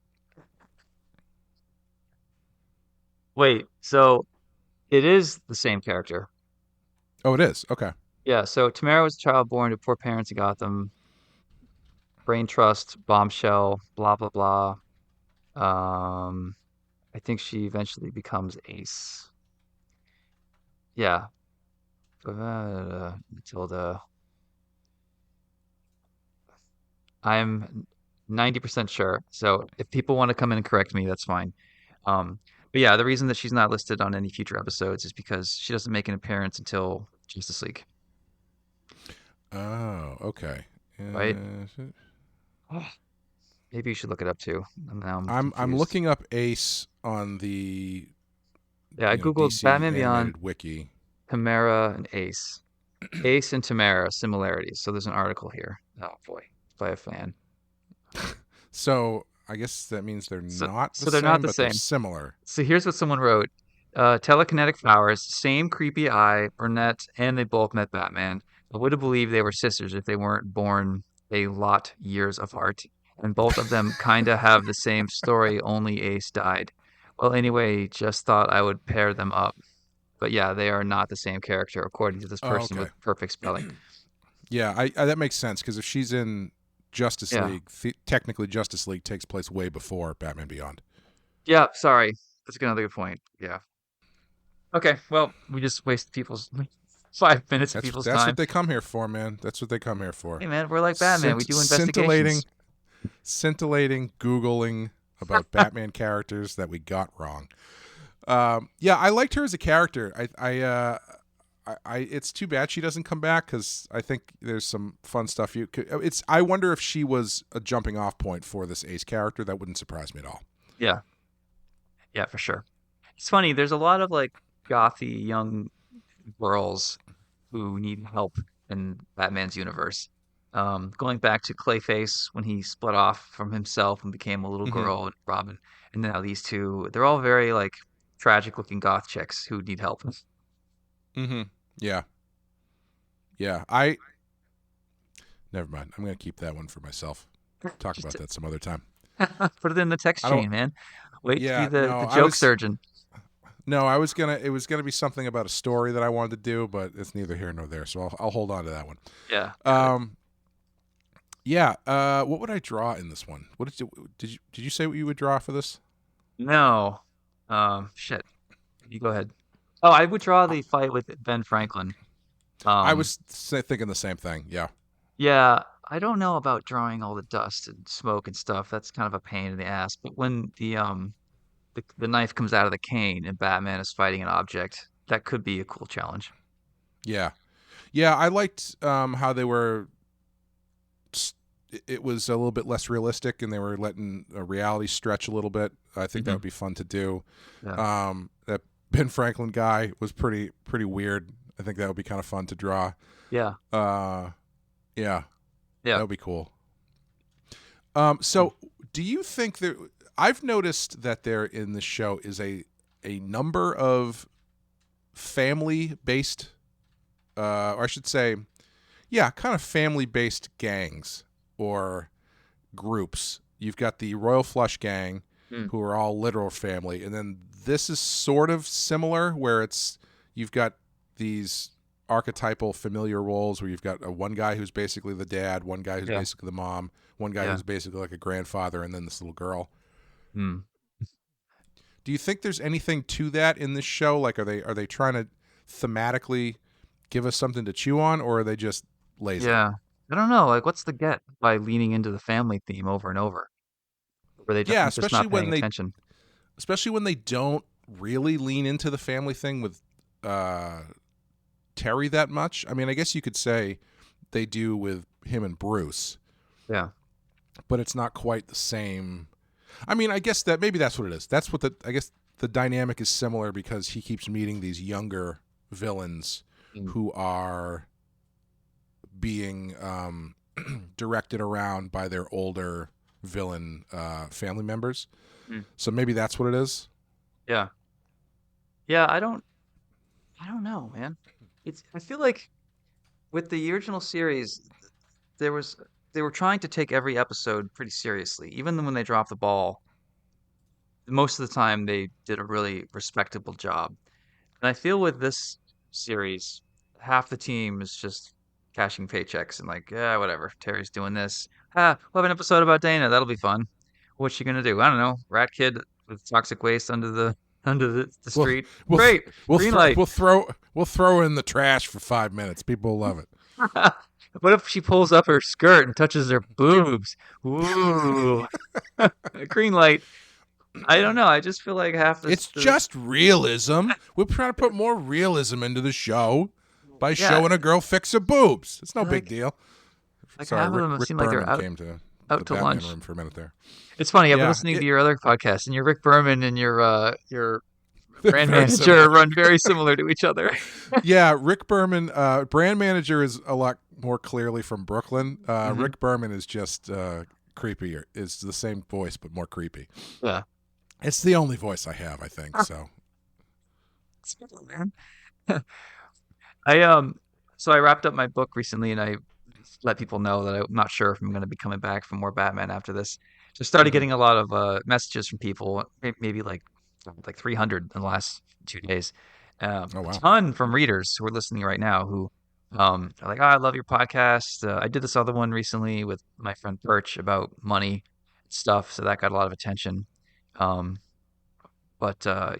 Wait, so it is the same character. Oh, it is? Okay. Yeah, so Tamara was a child born to poor parents in Gotham. Brain trust, bombshell, blah blah blah. Um, I think she eventually becomes Ace. Yeah. Matilda. I'm 90% sure. So if people want to come in and correct me, that's fine. Um, but yeah, the reason that she's not listed on any future episodes is because she doesn't make an appearance until Justice League, Oh, okay. right? Maybe you should look it up too. Now I'm I'm confused. looking up Ace on the Yeah, I googled DC Batman Beyond, animated wiki. Tamara, and Ace. Ace and Tamara similarities. So there's an article here. Oh boy, by a fan. So I guess that means they're So not the so they're not same, the but they're same. similar. So here's what someone wrote. Telekinetic powers, same creepy eye, brunette, and they both met Batman. I would have believed they were sisters if they weren't born a lot years apart. And both of them kinda have the same story, only Ace died. Well, anyway, just thought I would pair them up. But yeah, they are not the same character, according to this Oh, person okay. with perfect spelling. Yeah, I that makes sense, because if she's in Justice Yeah. League, technically Justice League takes place way before Batman Beyond. Yeah, sorry. That's another good point. Yeah. Okay, well, we just wasted people's 5 minutes of people's That's what time. they come here for, man. That's what they come here for. Hey man, we're like Batman. We do investigations. Scintillating Googling about Batman characters that we got wrong. Yeah, I liked her as a character. It's too bad she doesn't come back, because I think there's some fun stuff. I wonder if she was a jumping off point for this Ace character. That wouldn't surprise me at all. Yeah. Yeah, for sure. It's funny, there's a lot of like gothy young girls who need help in Batman's universe. Going back to Clayface when he split off from himself and became a little Mm-hmm. girl, and Robin, and now these two, they're all very like tragic looking goth chicks who need help. Mm-hmm. Yeah. Yeah. Never mind. I'm gonna keep that one for myself. Talk about Just that some other time. put it in the text I don't. chain, man. Wait to be Yeah. the No. joke surgeon. No. I was gonna. It was gonna be something about a story that I wanted to do, but it's neither here nor there. So I'll hold on to that one. Yeah. Got it. Yeah. What would I draw in this one? What did you say what you would draw for this? No. Shit. You go ahead. Oh, I would draw the fight with Ben Franklin. I Um, was thinking the same thing. Yeah. yeah, I don't know about drawing all the dust and smoke and stuff. That's kind of a pain in the ass. But when the knife comes out of the cane and Batman is fighting an object, that could be a cool challenge. Yeah. Yeah. I liked how they were. It was a little bit less realistic, and they were letting reality stretch a little bit. I think that would be fun to do. Yeah. That Ben Franklin guy was pretty weird. I think that would be kind of fun to draw. Yeah. Yeah, Yeah. that would be cool. So do you think that I've noticed that there in the show is a number of family based, or I should say, yeah, kind of family based gangs or groups. You've got the Royal Flush Gang, Mm. who are all literal family. And then this is sort of similar, where you've got these archetypal familiar roles where you've got one guy who's basically the dad, one guy who's Yeah. basically the mom, one guy Yeah. who's basically like a grandfather, and then this little girl. Mm. Do you think there's anything to that in this show? Like, are they trying to thematically give us something to chew on, or are they just lazy? Yeah. I don't know. Like, what's the get by leaning into the family theme over and over? Were they Yeah, just not paying attention? especially when they don't really lean into the family thing with Terry that much. I mean, I guess you could say they do with him and Bruce, Yeah. but it's not quite the same. I mean, I guess that maybe that's what it is. That's what I guess the dynamic is similar, because he keeps meeting these younger villains who are being directed around by their older villain family members. So maybe that's what it is. Yeah. Yeah, I don't know, man. I feel like with the original series, they were trying to take every episode pretty seriously. Even when they dropped the ball, most of the time they did a really respectable job. And I feel with this series, half the team is just cashing paychecks and like, yeah, whatever. Terry's doing this. We'll have an episode about Dana. That'll be fun. What's she gonna do? I don't know. Rat kid with toxic waste under the street. Great. Green light. We'll throw in the trash for 5 minutes. People love it. What if she pulls up her skirt and touches their boobs? Ooh. Green light. I don't know. I just feel like It's just realism. We're trying to put more realism into the show by showing a girl fix her boobs. It's no big deal. Like, Sorry, half of them Rick seem like they're Berman came to out the to Batman lunch. room for a minute there. It's funny. I've been listening to your other podcast, and your Rick Berman and your brand manager run very similar to each other. Yeah, Rick Berman, brand manager is a lot more clearly from Brooklyn. Rick Berman is just creepier. It's the same voice, but more creepy. Yeah. It's the only voice I have, I think. So, man. So I wrapped up my book recently, and I let people know that I'm not sure if I'm going to be coming back for more Batman after this. So I started getting a lot of messages from people, maybe like 300 in the last 2 days. wow. A ton from readers who are listening right now who are like, I love your podcast. I did this other one recently with my friend Perch about money stuff, so that got a lot of attention. But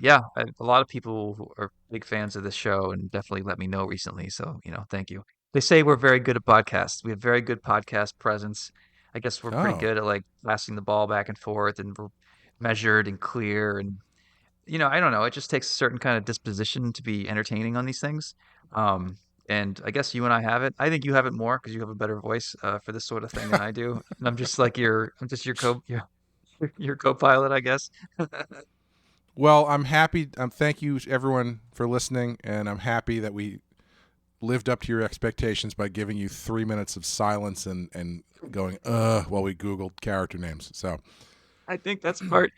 yeah, a lot of people who are big fans of this show and definitely let me know recently. So, thank you. They say we're very good at podcasts. We have very good podcast presence. I guess we're pretty good at like passing the ball back and forth, and we're measured and clear. And, I don't know. It just takes a certain kind of disposition to be entertaining on these things. And I guess you and I have it. I think you have it more because you have a better voice for this sort of thing than I do. And I'm just like your co-pilot, I guess. Well, I'm happy. Thank you, everyone, for listening, and I'm happy that we lived up to your expectations by giving you 3 minutes of silence and going while we Googled character names. So I think that's part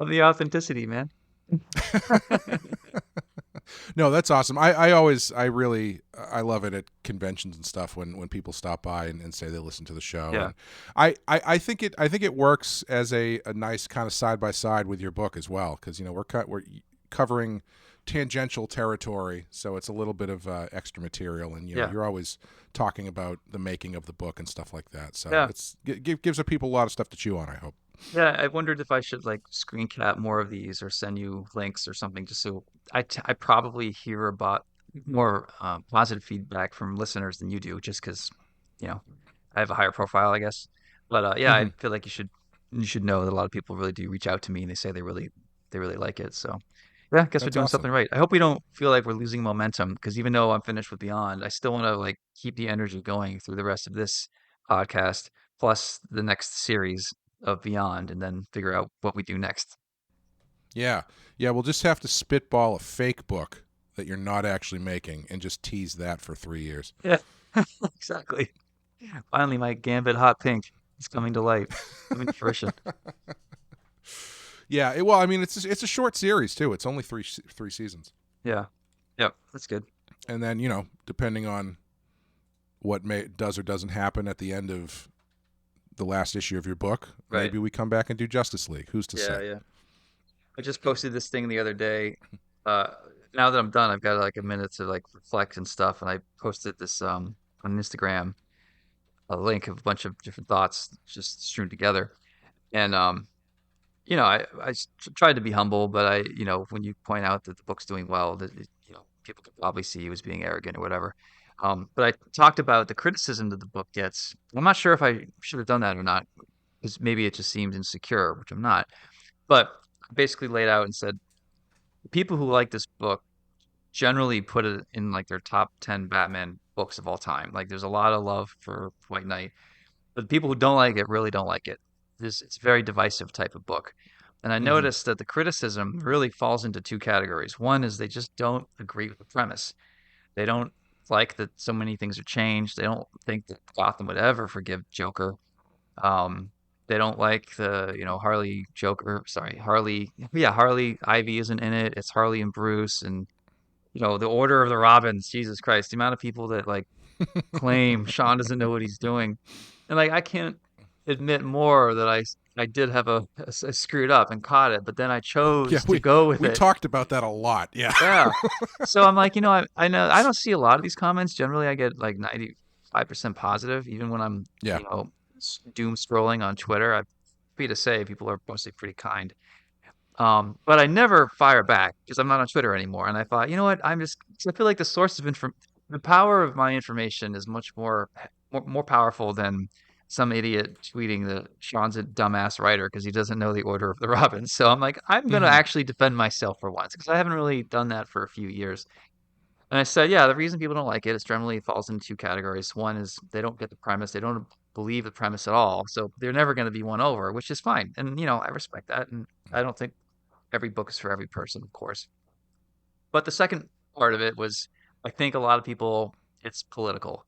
of the authenticity, man. No, that's awesome. I love it at conventions and stuff when people stop by and say they listen to the show. Yeah. And I think it works as a nice kind of side by side with your book as well, because we're covering tangential territory, so it's a little bit of extra material, and you're always talking about the making of the book and stuff like that. So it gives the people a lot of stuff to chew on, I hope. Yeah, I wondered if I should like screen cap more of these or send you links or something, just so I probably hear about more positive feedback from listeners than you do, just because I have a higher profile, I guess. But I feel like you should know that a lot of people really do reach out to me and they say they really like it. So yeah, I guess we're doing something right. I hope we don't feel like we're losing momentum, because even though I'm finished with Beyond, I still want to like keep the energy going through the rest of this podcast plus the next series of Beyond, and then figure out what we do next. Yeah, we'll just have to spitball a fake book that you're not actually making and just tease that for 3 years. Yeah, exactly. Finally, my Gambit Hot Pink is coming to light, coming to fruition. Yeah, it's a short series too. It's only three seasons. Yeah, yep, that's good. And then depending on what does or doesn't happen at the end of the last issue of your book, maybe we come back and do Justice League. Who's to say? Yeah. I just posted this thing the other day. Uh, now that I'm done, I've got like a minute to like reflect and stuff, and I posted this on Instagram, a link of a bunch of different thoughts just strewn together. And tried to be humble, but when you point out that the book's doing well, people could probably see you as being arrogant or whatever. But I talked about the criticism that the book gets. I'm not sure if I should have done that or not, because maybe it just seems insecure, which I'm not. But I basically laid out and said the people who like this book generally put it in like their top 10 Batman books of all time. Like there's a lot of love for White Knight, but the people who don't like it really don't like it. It's a very divisive type of book. And I Hmm. noticed that the criticism really falls into two categories. One is they just don't agree with the premise. They don't like that so many things are changed. They don't think that Gotham would ever forgive Joker. Um, they don't like the, Harley Joker, sorry, Harley. Yeah, Harley Ivy isn't in it. It's Harley and Bruce and, the Order of the Robins. Jesus Christ, the amount of people that like claim Sean doesn't know what he's doing. And like I can't admit more that I did have I screwed up and caught it, but then I Yeah, chose to we go with we it. talked about that a lot. Yeah. Yeah. So I'm like, I know I don't see a lot of these comments. Generally, I get like 95% positive, even when I'm, Yeah. doom scrolling on Twitter. I'm happy to say people are mostly pretty kind. But I never fire back because I'm not on Twitter anymore. And I thought, you know what? 'Cause I feel like the source of the power of my information is much more powerful than some idiot tweeting that Sean's a dumbass writer because he doesn't know the Order of the Robins. So I'm like, I'm gonna Hmm. actually defend myself for once because I haven't really done that for a few years. And I said, yeah, the reason people don't like it is generally falls into two categories. One is they don't get the premise, they don't believe the premise at all, so they're never going to be won over, which is fine. And I respect that, and I don't think every book is for every person, of course. But the second part of it was I think a lot of people, it's political.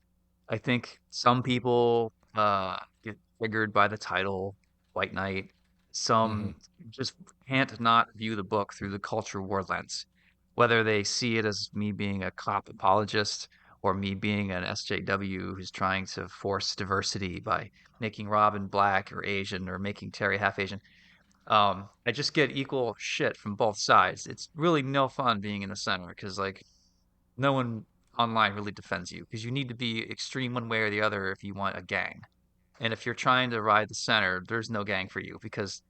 I think some people get triggered by the title, White Knight. Hmm. Some just can't not view the book through the culture war lens, whether they see it as me being a cop apologist or me being an SJW who's trying to force diversity by making Robin black or Asian or making Terry half Asian. I just get equal shit from both sides. It's really no fun being in the center because like no one online really defends you because you need to be extreme one way or the other if you want a gang. And if you're trying to ride the center, there's no gang for you because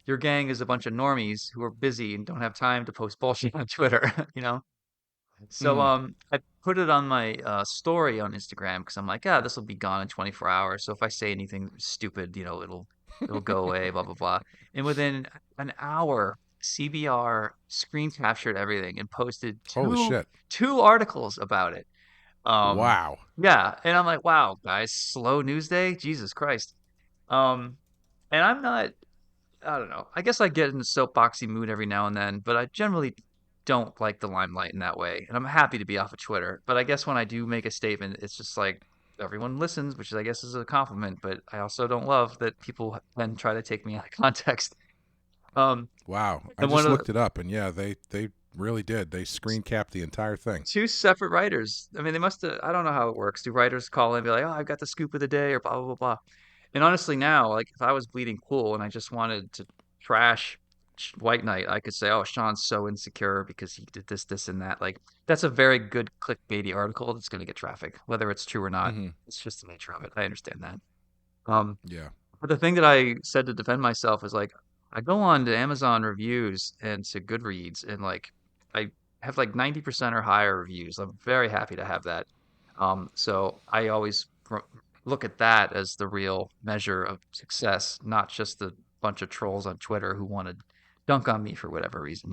your gang is a bunch of normies who are busy and don't have time to post bullshit on Twitter, you know? So Hmm. I put it on my story on Instagram because I'm like, yeah, this will be gone in 24 hours. So if I say anything stupid, it'll go away, blah blah blah. And within an hour, CBR screen captured everything and posted Holy shit. two articles about it. Um, Wow. yeah, and I'm like, wow, guys, slow news day, Jesus Christ. Um, and I'm not. I don't know. I guess I get in a soapboxy mood every now and then, but I generally don't like the limelight in that way. And I'm happy to be off of Twitter. But I guess when I do make a statement, it's just like everyone listens, which I guess is a compliment. But I also don't love that people then try to take me out of context. Um, Wow. I and one just of the looked it up, and yeah, they really did. They screen capped the entire thing. two separate writers. I mean, they must have. I don't know how it works. Do writers call in and be like, "Oh, I've got the scoop of the day," or blah blah blah blah. And honestly, now, like if I was bleeding cool and I just wanted to trash White Knight, I could say, "Oh, Sean's so insecure because he did this, this, and that." Like that's a very good clickbaity article that's going to get traffic, whether it's true or not. Hmm. It's just the nature of it. I understand that. Um, Yeah. but the thing that I said to defend myself is like I go on to Amazon reviews and to Goodreads and like I have like 90% or higher reviews. I'm very happy to have that. So I always look at that as the real measure of success, not just the bunch of trolls on Twitter who want to dunk on me for whatever reason.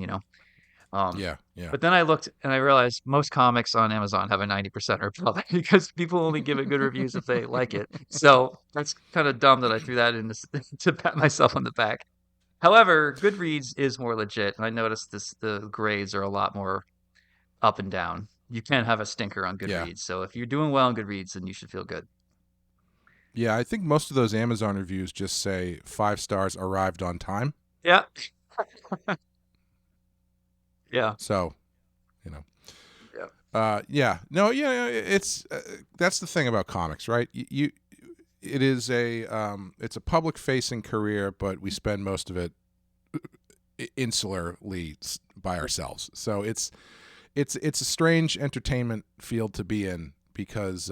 Um, Yeah. Yeah. but then I looked and I realized most comics on Amazon have a 90% reply because people only give it good reviews if they like it. So that's kind of dumb that I threw that in to pat myself on the back. However, Goodreads is more legit, and I noticed the grades are a lot more up and down. You can't have a stinker on Yeah. Goodreads. So if you're doing well on Goodreads, then you should feel good. Yeah. I think most of those Amazon reviews just say 5 stars, arrived on time. Yeah. Yeah. So, you know. Yeah. Yeah. No. Yeah. It's that's the thing about comics, right? It is it's a public facing career, but we spend most of it insularly by ourselves. So it's a strange entertainment field to be in because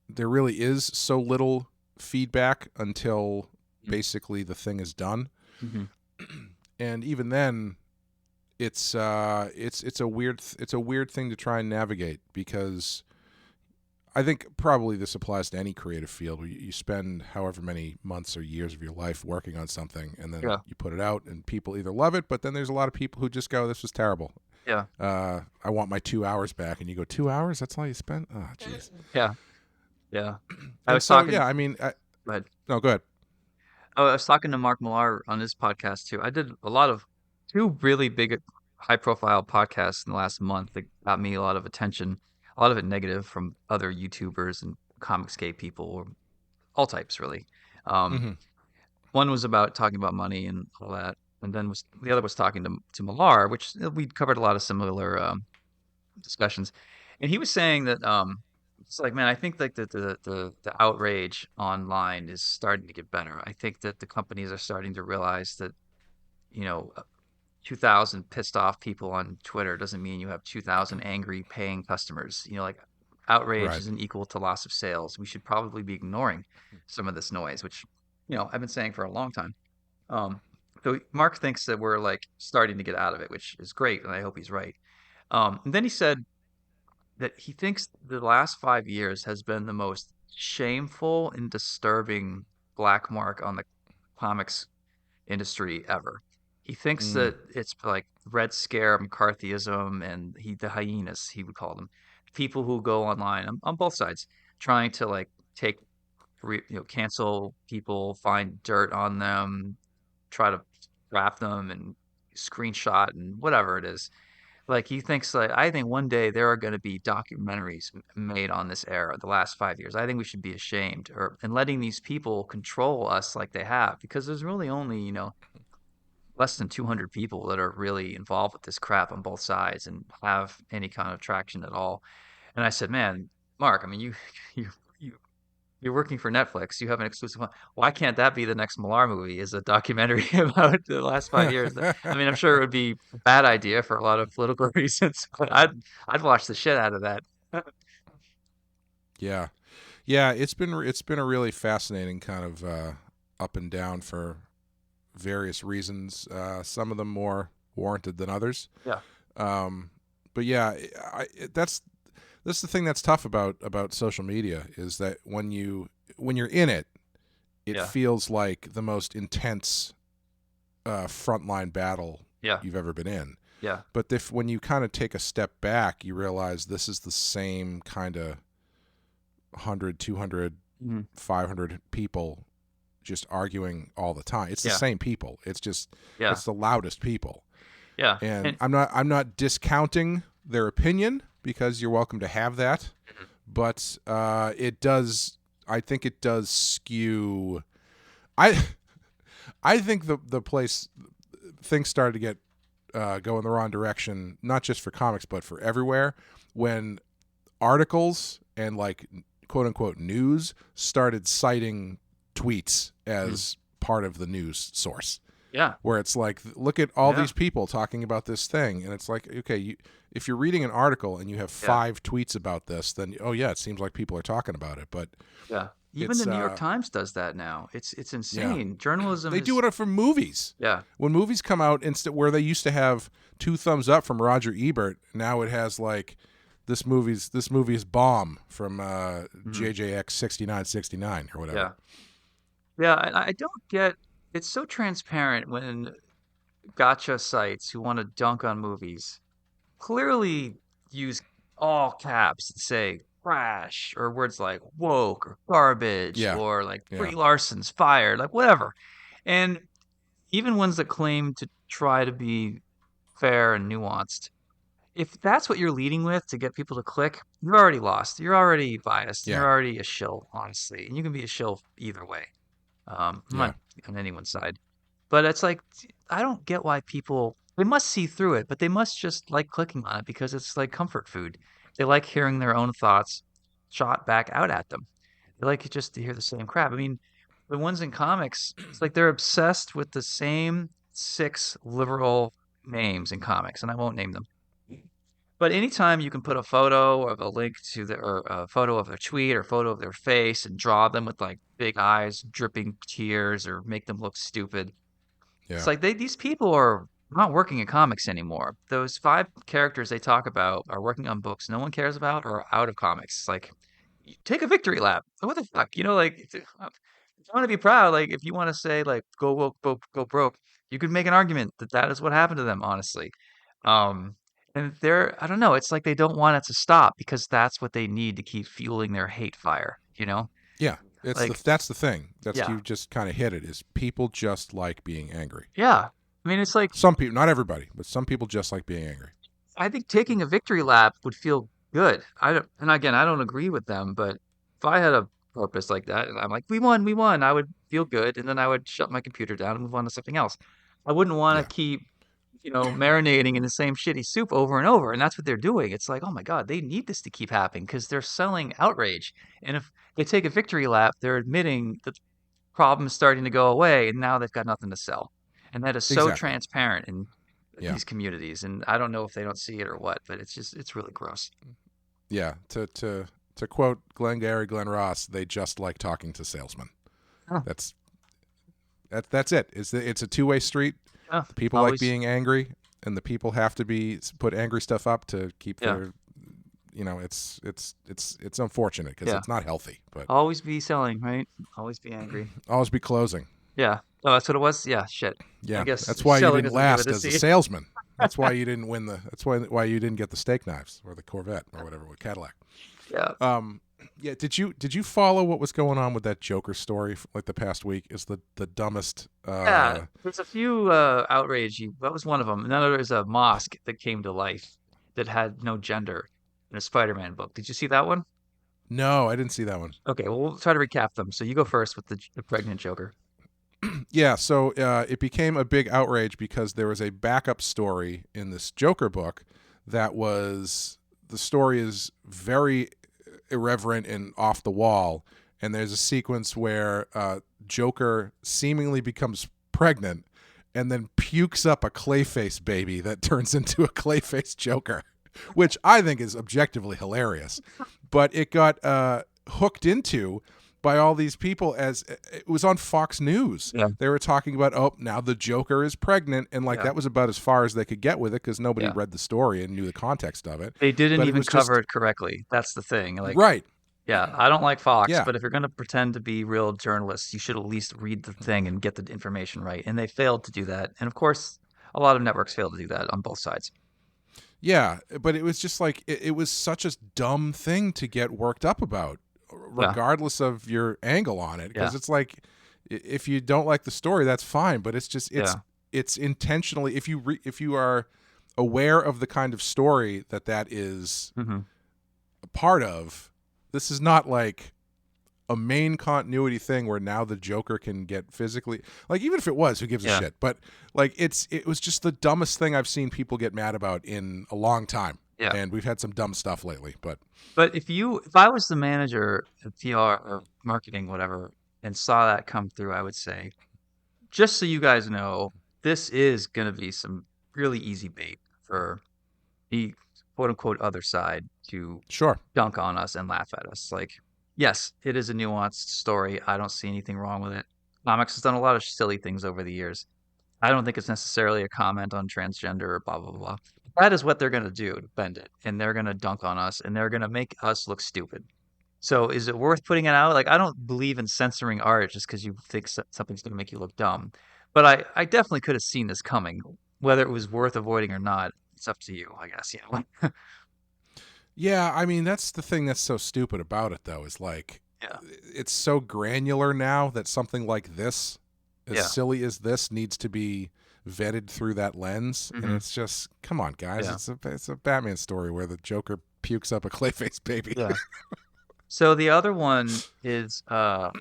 there really is so little feedback until basically the thing is done. Mm-hmm. And even then, it's a weird thing to try and navigate, because I think probably this applies to any creative field where you spend however many months or years of your life working on something, and then you put it out and people either love it, but then there's a lot of people who just go, this was terrible. Yeah. I want my 2 hours back. And you go, 2 hours? That's all you spent? Oh, jeez. Yeah. Yeah. I mean, go ahead. No, go ahead. Oh, I was talking to Mark Millar on his podcast too. I did two really big, high-profile podcasts in the last month that got me a lot of attention. A lot of it negative from other YouTubers and Comicscape people, or all types really. Mm-hmm. One was talking about money and all that, and then the other was talking to Millar, which we covered a lot of similar discussions. And he was saying that it's like, man, I think like the outrage online is starting to get better. I think that the companies are starting to realize that, 2,000 pissed off people on Twitter doesn't mean you have 2,000 angry paying customers. Like outrage Right. isn't equal to loss of sales. We should probably be ignoring some of this noise, which, I've been saying for a long time. So Mark thinks that we're like starting to get out of it, which is great, and I hope he's right. And then he said that he thinks the last 5 years has been the most shameful and disturbing black mark on the comics industry ever. He thinks that it's like Red Scare, McCarthyism, and the hyenas, he would call them, people who go online on both sides, trying to like cancel people, find dirt on them, try to wrap them and screenshot and whatever it is. Like he thinks like I think one day there are going to be documentaries made on this era, the last 5 years. I think we should be ashamed and letting these people control us like they have, because there's really only less than 200 people that are really involved with this crap on both sides and have any kind of traction at all. And I said, man, Mark, I mean, you you're working for Netflix. You have an exclusive. Why can't that be the next Millar movie? Is a documentary about the last 5 years? I mean, I'm sure it would be a bad idea for a lot of political reasons, but I'd watch the shit out of that. Yeah, yeah. It's been a really fascinating kind of up and down for various reasons. Some of them more warranted than others. Yeah. But yeah, that's the thing that's tough about social media, is that when you're in it, it feels like the most intense frontline battle you've ever been in. Yeah. But when you kind of take a step back, you realize this is the same kind of 100, 200, 500 people just arguing all the time. It's the same people. It's just it's the loudest people. Yeah. And I'm not discounting their opinion, because you're welcome to have that, but I think it does skew. I think the place things started to get go in the wrong direction, not just for comics but for everywhere, when articles and like quote unquote news started citing tweets as part of the news source. Yeah. Where it's like, look at all these people talking about this thing. And it's like, okay, if you're reading an article and you have 5 tweets about this, then, it seems like people are talking about it. But even the New York Times does that now. It's insane. Yeah. Journalism. They do it for movies. Yeah. When movies come out, where they used to have 2 thumbs up from Roger Ebert, now it has like, this movie is bomb from JJX 6969 or whatever. Yeah. Yeah, and I don't get. It's so transparent when gotcha sites who want to dunk on movies clearly use all caps and say trash or words like woke or garbage or like Brie Larson's fired, like whatever. And even ones that claim to try to be fair and nuanced, if that's what you're leading with to get people to click, you're already lost. You're already biased. You're already a shill, honestly. And you can be a shill either way. I'm not on anyone's side. But it's like, I don't get why they must see through it, but they must just like clicking on it because it's like comfort food. They like hearing their own thoughts shot back out at them. They like just to hear the same crap. I mean, the ones in comics, it's like they're obsessed with the same six liberal names in comics, and I won't name them. But anytime you can put a photo of a link to the or a photo of a tweet or photo of their face and draw them with like big eyes, dripping tears, or make them look stupid, it's Yeah. like these people are not working in comics anymore. Those five characters they talk about are working on books no one cares about or are out of comics. Like, take a victory lap. What the fuck? Like, if you want to be proud, like, if you want to say, like, go woke, go broke, you could make an argument that that is what happened to them, honestly. Um, and I don't know, it's like they don't want it to stop because that's what they need to keep fueling their hate fire, you know? Yeah. Like, That's the thing. That's yeah, you just kind of hit it. Is people just like being angry. yeah. I mean, it's like, Some people, not everybody, but some people just like being angry. I think taking a victory lap would feel good. I don't, and again, I don't agree with them, but if I had a purpose like that, and I'm like, we won, I would feel good, and then I would shut my computer down and move on to something else. I wouldn't want Yeah. to keep, marinating in the same shitty soup over and over, and that's what they're doing. It's like, oh my God, they need this to keep happening because they're selling outrage. And if they take a victory lap, they're admitting that the problem's starting to go away, and now they've got nothing to sell. And that is so Exactly. transparent in Yeah. these communities, and I don't know if they don't see it or what, but it's really gross. Yeah. To quote Glenn Ross, they just like talking to salesmen. Huh. That's that's it. It's a two-way street. Yeah, The people like always, being angry, and the people have to be put angry stuff up to keep yeah, their. It's unfortunate because yeah, it's not healthy, but always be selling, right? Always be angry. always be closing. Yeah. Oh, that's what it was. Yeah, shit. I Yeah, guess that's why you selling didn't doesn't give it last a as a C. salesman. That's why you didn't win the. That's why you didn't get the steak knives or the Corvette or whatever with Cadillac. Yeah. Yeah. Did you follow what was going on with that Joker story like the past week? Is the dumbest. Yeah. There's a few outrage. That was one of them. Another is a mosque that came to life that had no gender in a Spider-Man book. Did you see that one? No, I didn't see that one. Okay, well, we'll try to recap them. So you go first with the pregnant Joker. Yeah, so it became a big outrage because there was a backup story in this Joker book that was the story is very irreverent and off the wall, and there's a sequence where Joker seemingly becomes pregnant and then pukes up a Clayface baby that turns into a Clayface Joker, which I think is objectively hilarious. But it got hooked into by all these people as it was on Fox News. Yeah. They were talking about, oh, now the Joker is pregnant, and like Yeah. that was about as far as they could get with it because nobody Yeah. read the story and knew the context of it. They didn't But it even was cover just it correctly. That's the thing. Like, right. yeah, I don't like Fox, Yeah. but if you're going to pretend to be real journalists, you should at least read the thing and get the information right. And they failed to do that. And of course, a lot of networks fail to do that on both sides. Yeah, but it was just like it was such a dumb thing to get worked up about, Yeah. regardless of your angle on it. Because Yeah. it's like if you don't like the story, that's fine. But it's just Yeah. it's intentionally if you are aware of the kind of story that is Hmm. a part of, this is not like a main continuity thing where now the Joker can get physically, like, even if it was, who gives a Yeah. shit? But like it was just the dumbest thing I've seen people get mad about in a long time. Yeah. And we've had some dumb stuff lately, but But if I was the manager of PR or marketing, whatever, and saw that come through, I would say, just so you guys know, this is going to be some really easy bait for the quote unquote other side to sure. dunk on us and laugh at us. Like, yes, it is a nuanced story. I don't see anything wrong with it. Comics has done a lot of silly things over the years. I don't think it's necessarily a comment on transgender or blah, blah, blah. That is what they're going to do to bend it. And they're going to dunk on us and they're going to make us look stupid. So is it worth putting it out? Like, I don't believe in censoring art just because you think something's going to make you look dumb. But I definitely could have seen this coming. Whether it was worth avoiding or not, it's up to you, I guess. Yeah. Yeah, I mean, that's the thing that's so stupid about it, though, is like Yeah. it's so granular now that something like this, as Yeah. silly as this, needs to be vetted through that lens. And Mhm. it's just, come on, guys. Yeah. It's a Batman story where the Joker pukes up a Clayface baby. Yeah. So the other one is man,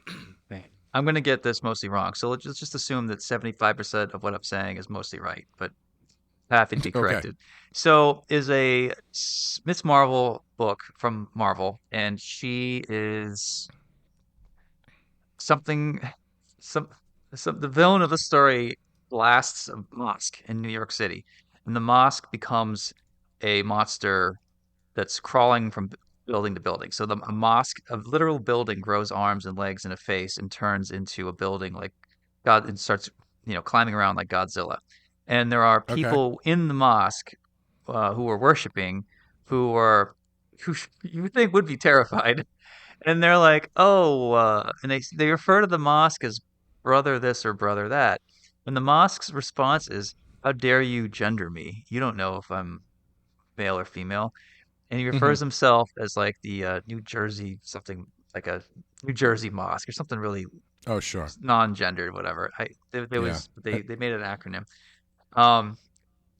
I'm going to get this mostly wrong. So let's just assume that 75% of what I'm saying is mostly right, but happy to be Okay. corrected. So is a Miss Marvel book from Marvel, and she is something some the villain of the story blasts a mosque in New York City, and the mosque becomes a monster that's crawling from building to building. So a mosque, a literal building, grows arms and legs and a face and turns into a building like God and starts, climbing around like Godzilla. And there are Okay. people in the mosque who are worshiping, who are who you would think would be terrified, and they're like, "Oh," and they refer to the mosque as brother this or brother that. And the mosque's response is, "How dare you gender me? You don't know if I'm male or female." And he Hmm. refers himself as like the New Jersey something like a New Jersey mosque or something really Oh, sure. non-gendered, whatever. There Yeah. was they made an acronym. Um,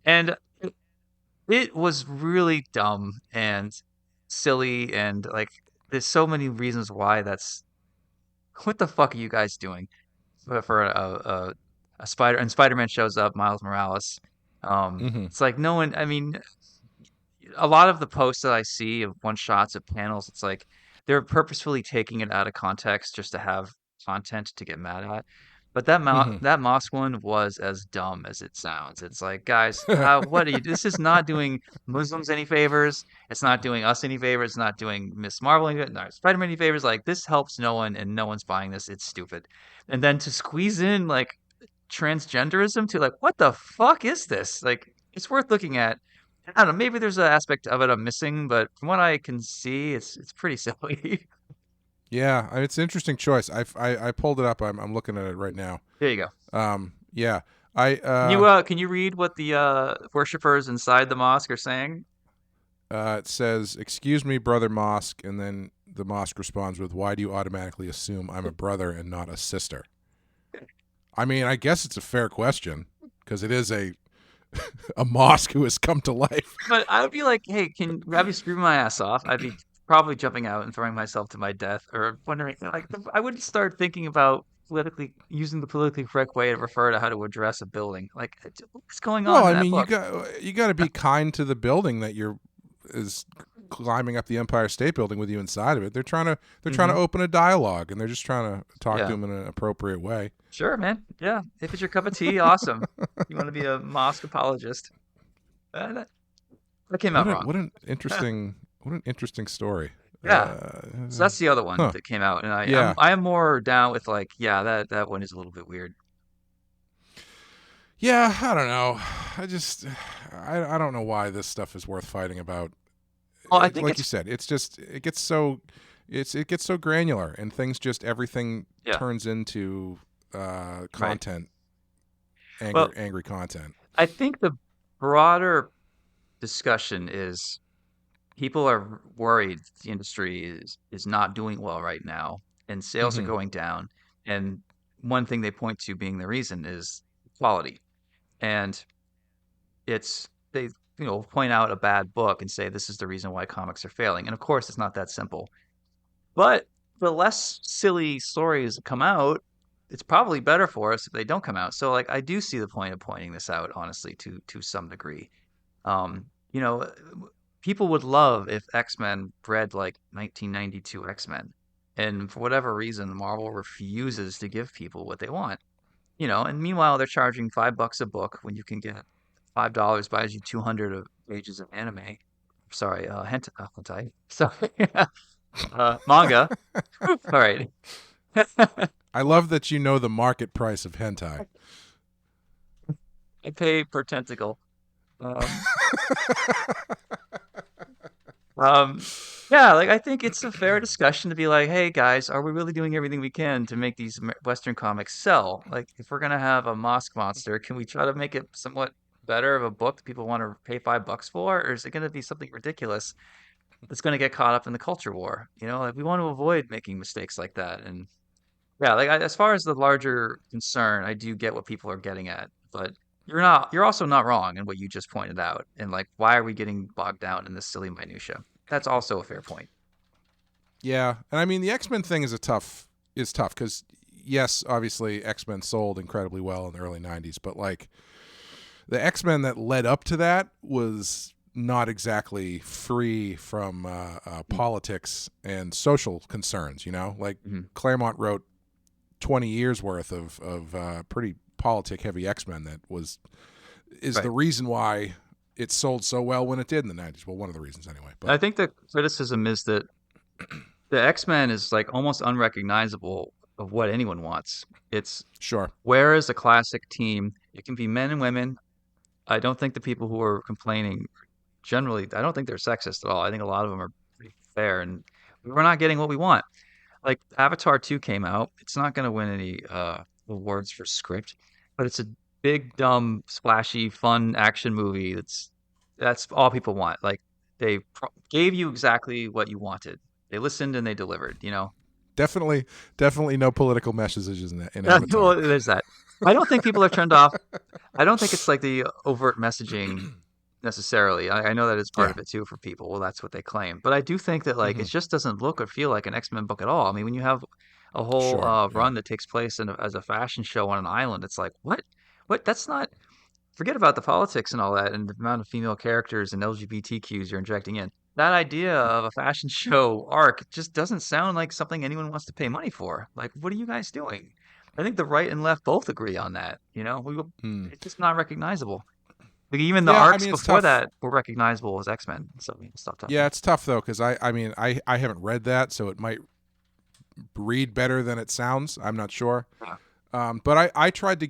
and it was really dumb and silly and like there's so many reasons why that's what the fuck are you guys doing for a spider and Spider-Man shows up, Miles Morales. Hmm. It's like no one. I mean, a lot of the posts that I see of one shots of panels, it's like they're purposefully taking it out of context just to have content to get mad at. But Hmm. that Moss one was as dumb as it sounds. It's like, guys, what are you? This is not doing Muslims any favors. It's not doing us any favors. It's not doing Miss Marvel any, no, Spider-Man any favors. Like this helps no one, and no one's buying this. It's stupid. And then to squeeze in like transgenderism to like, what the fuck is this? Like, it's worth looking at. I don't know. Maybe there's an aspect of it I'm missing, but from what I can see, it's pretty silly. Yeah, it's an interesting choice. I pulled it up. I'm looking at it right now. There you go. Yeah. I Can you read what the worshippers inside the mosque are saying? It says, "Excuse me, brother mosque," and then the mosque responds with, "Why do you automatically assume I'm a brother and not a sister?" I mean, I guess it's a fair question because it is a a mosque who has come to life. But I would be like, hey, can Robbie scream my ass off? I'd be probably jumping out and throwing myself to my death, or wondering like I would start thinking about politically using the politically correct way to refer to how to address a building. Like, what's going Well, on in I that mean, book? you got to be kind to the building that you're is climbing up the Empire State Building with you inside of it. They're trying to Hmm. open a dialogue, and they're just trying to talk to Yeah, him in an appropriate way. sure, man. Yeah, if it's your cup of tea, awesome. You want to be a mosque apologist? That, that came out wrong. What an interesting story. Yeah. So that's the other one Huh. that came out, and Yeah. I am more down with like, yeah, that one is a little bit weird. Yeah, I don't know. I just I don't know why this stuff is worth fighting about. Well, I think Like you it's said, it's just it gets so granular and things just everything yeah, turns into right. content, Well, angry content. I think the broader discussion is people are worried the industry is not doing well right now, and sales are Mhm. going down. And one thing they point to being the reason is quality. And it's they point out a bad book and say this is the reason why comics are failing. And of course, it's not that simple. But the less silly stories come out, it's probably better for us if they don't come out. So like I do see the point of pointing this out, honestly, to some degree. Um, you know, people would love if X-Men read like 1992 X-Men. And for whatever reason, Marvel refuses to give people what they want. And meanwhile they're charging $5 a book when you can get $5 buys you 200 of pages of anime. Sorry, hentai. Sorry, manga. All right. I love that you know the market price of hentai. I pay per tentacle. Um, um, yeah, like I think it's a fair discussion to be like, hey guys, are we really doing everything we can to make these Western comics sell? Like, if we're gonna have a mosque monster, can we try to make it somewhat better of a book that people want to pay $5 for, or is it gonna be something ridiculous that's gonna get caught up in the culture war? Like we want to avoid making mistakes like that. And yeah, like as far as the larger concern, I do get what people are getting at, but you're also not wrong in what you just pointed out. And like, why are we getting bogged down in this silly minutia? That's also a fair point. Yeah, and I mean the X-Men thing is tough because yes, obviously X-Men sold incredibly well in the early '90s, but like the X-Men that led up to that was not exactly free from politics and social concerns. Like Hmm. Claremont wrote 20 years worth of pretty politic-heavy X-Men that is Right. the reason why it sold so well when it did in the 90s. Well, one of the reasons anyway. But I think the criticism is that the X-Men is like almost unrecognizable of what anyone wants. It's sure. where is a classic team? It can be men and women. I don't think the people who are complaining generally, I don't think they're sexist at all. I think a lot of them are pretty fair, and we're not getting what we want. Like Avatar 2 came out. It's not going to win any awards for script, but it's a big, dumb, splashy, fun action movie that's all people want. Like they gave you exactly what you wanted. They listened and they delivered, you know. Definitely no political messages in Well, Avatar. there's that. I don't think people are turned off. I don't think it's like the overt messaging necessarily. I know that it's part of it too for people. Well, that's what they claim. But I do think that like it just doesn't look or feel like an X-Men book at all. I mean, when you have a whole run that takes place as a fashion show on an island, it's like what? That's not. Forget about the politics and all that, and the amount of female characters and LGBTQs you're injecting in. That idea of a fashion show arc just doesn't sound like something anyone wants to pay money for. Like, what are you guys doing? I think the right and left both agree on that. You know, it's just not recognizable. Like, even the arcs before that were recognizable as X-Men. So stop talking. Yeah, it's tough though because I haven't read that, so it might read better than it sounds. I'm not sure. But I did try to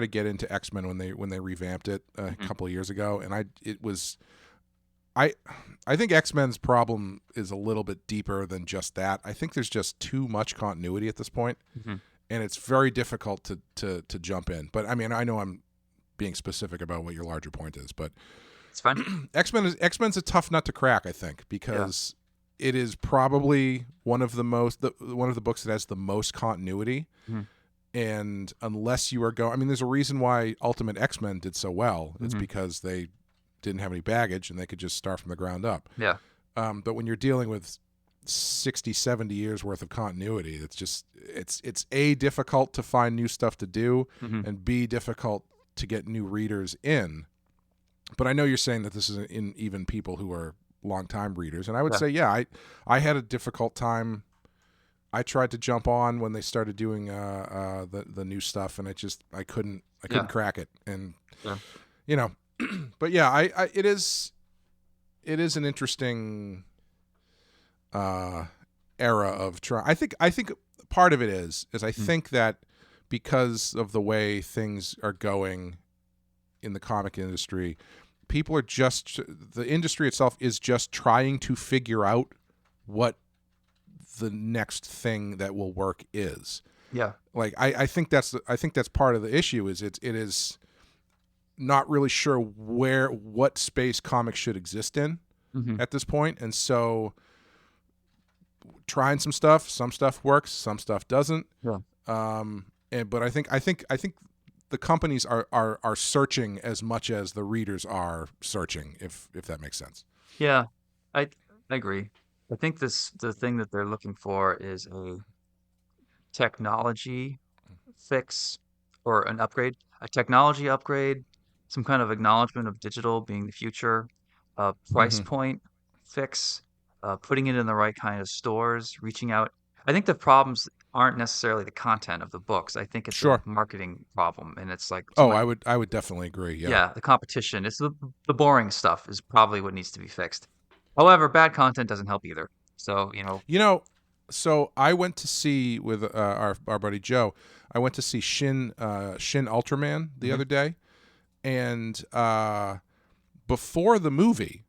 get into X-Men when they revamped it a couple of years ago, and I think X-Men's problem is a little bit deeper than just that. I think there's just too much continuity at this point, and it's very difficult to jump in. But I mean, I know I'm being specific about what your larger point is, but it's fine. X-Men's a tough nut to crack, I think, because it is probably one of the books that has the most continuity. And unless you are there's a reason why Ultimate X-Men did so well. It's because they didn't have any baggage and they could just start from the ground up. Yeah. But when you're dealing with 60, 70 years worth of continuity, it's A, difficult to find new stuff to do, and B, difficult to get new readers in. But I know you're saying that this is in even people who are longtime readers. And I would say, I had a difficult time. I tried to jump on when they started doing the new stuff, and I couldn't crack it. And you know, but it is an interesting era of trying. I think part of it is I think that because of the way things are going in the comic industry, the industry itself is just trying to figure out what the next thing that will work is. Yeah. Like I think that's part of the issue is it is not really sure what space comics should exist in at this point. And so trying some stuff works, some stuff doesn't. Yeah. But I think the companies are searching as much as the readers are searching, if that makes sense. Yeah. I agree. I think the thing that they're looking for is a technology fix or an upgrade, a technology upgrade, some kind of acknowledgement of digital being the future, a price point fix, putting it in the right kind of stores, reaching out. I think the problems aren't necessarily the content of the books. I think it's a marketing problem, and it's like I would definitely agree. Yeah, the competition. It's the boring stuff is probably what needs to be fixed. However, bad content doesn't help either. So, so I went to see with our buddy Joe. I went to see Shin Ultraman the other day, and before the movie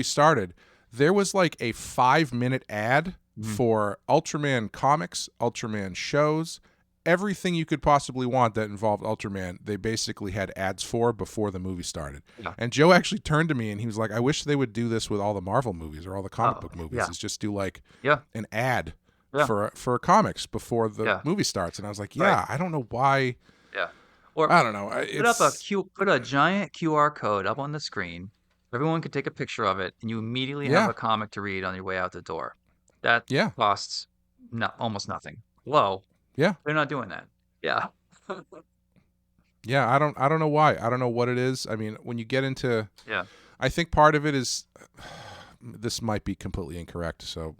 started, there was like a 5-minute ad for Ultraman comics, Ultraman shows, everything you could possibly want that involved Ultraman. They basically had ads for before the movie started. Yeah. And Joe actually turned to me and he was like, I wish they would do this with all the Marvel movies or all the comic book movies. Is just do like an ad for comics before the movie starts. And I was like, I don't know why. Yeah. Or I don't know. Put a giant QR code up on the screen. Everyone could take a picture of it and you immediately have a comic to read on your way out the door. That costs almost nothing. Low. Yeah. They're not doing that. Yeah. Yeah, I don't know why. I don't know what it is. I mean, when you get into I think part of it is this might be completely incorrect, so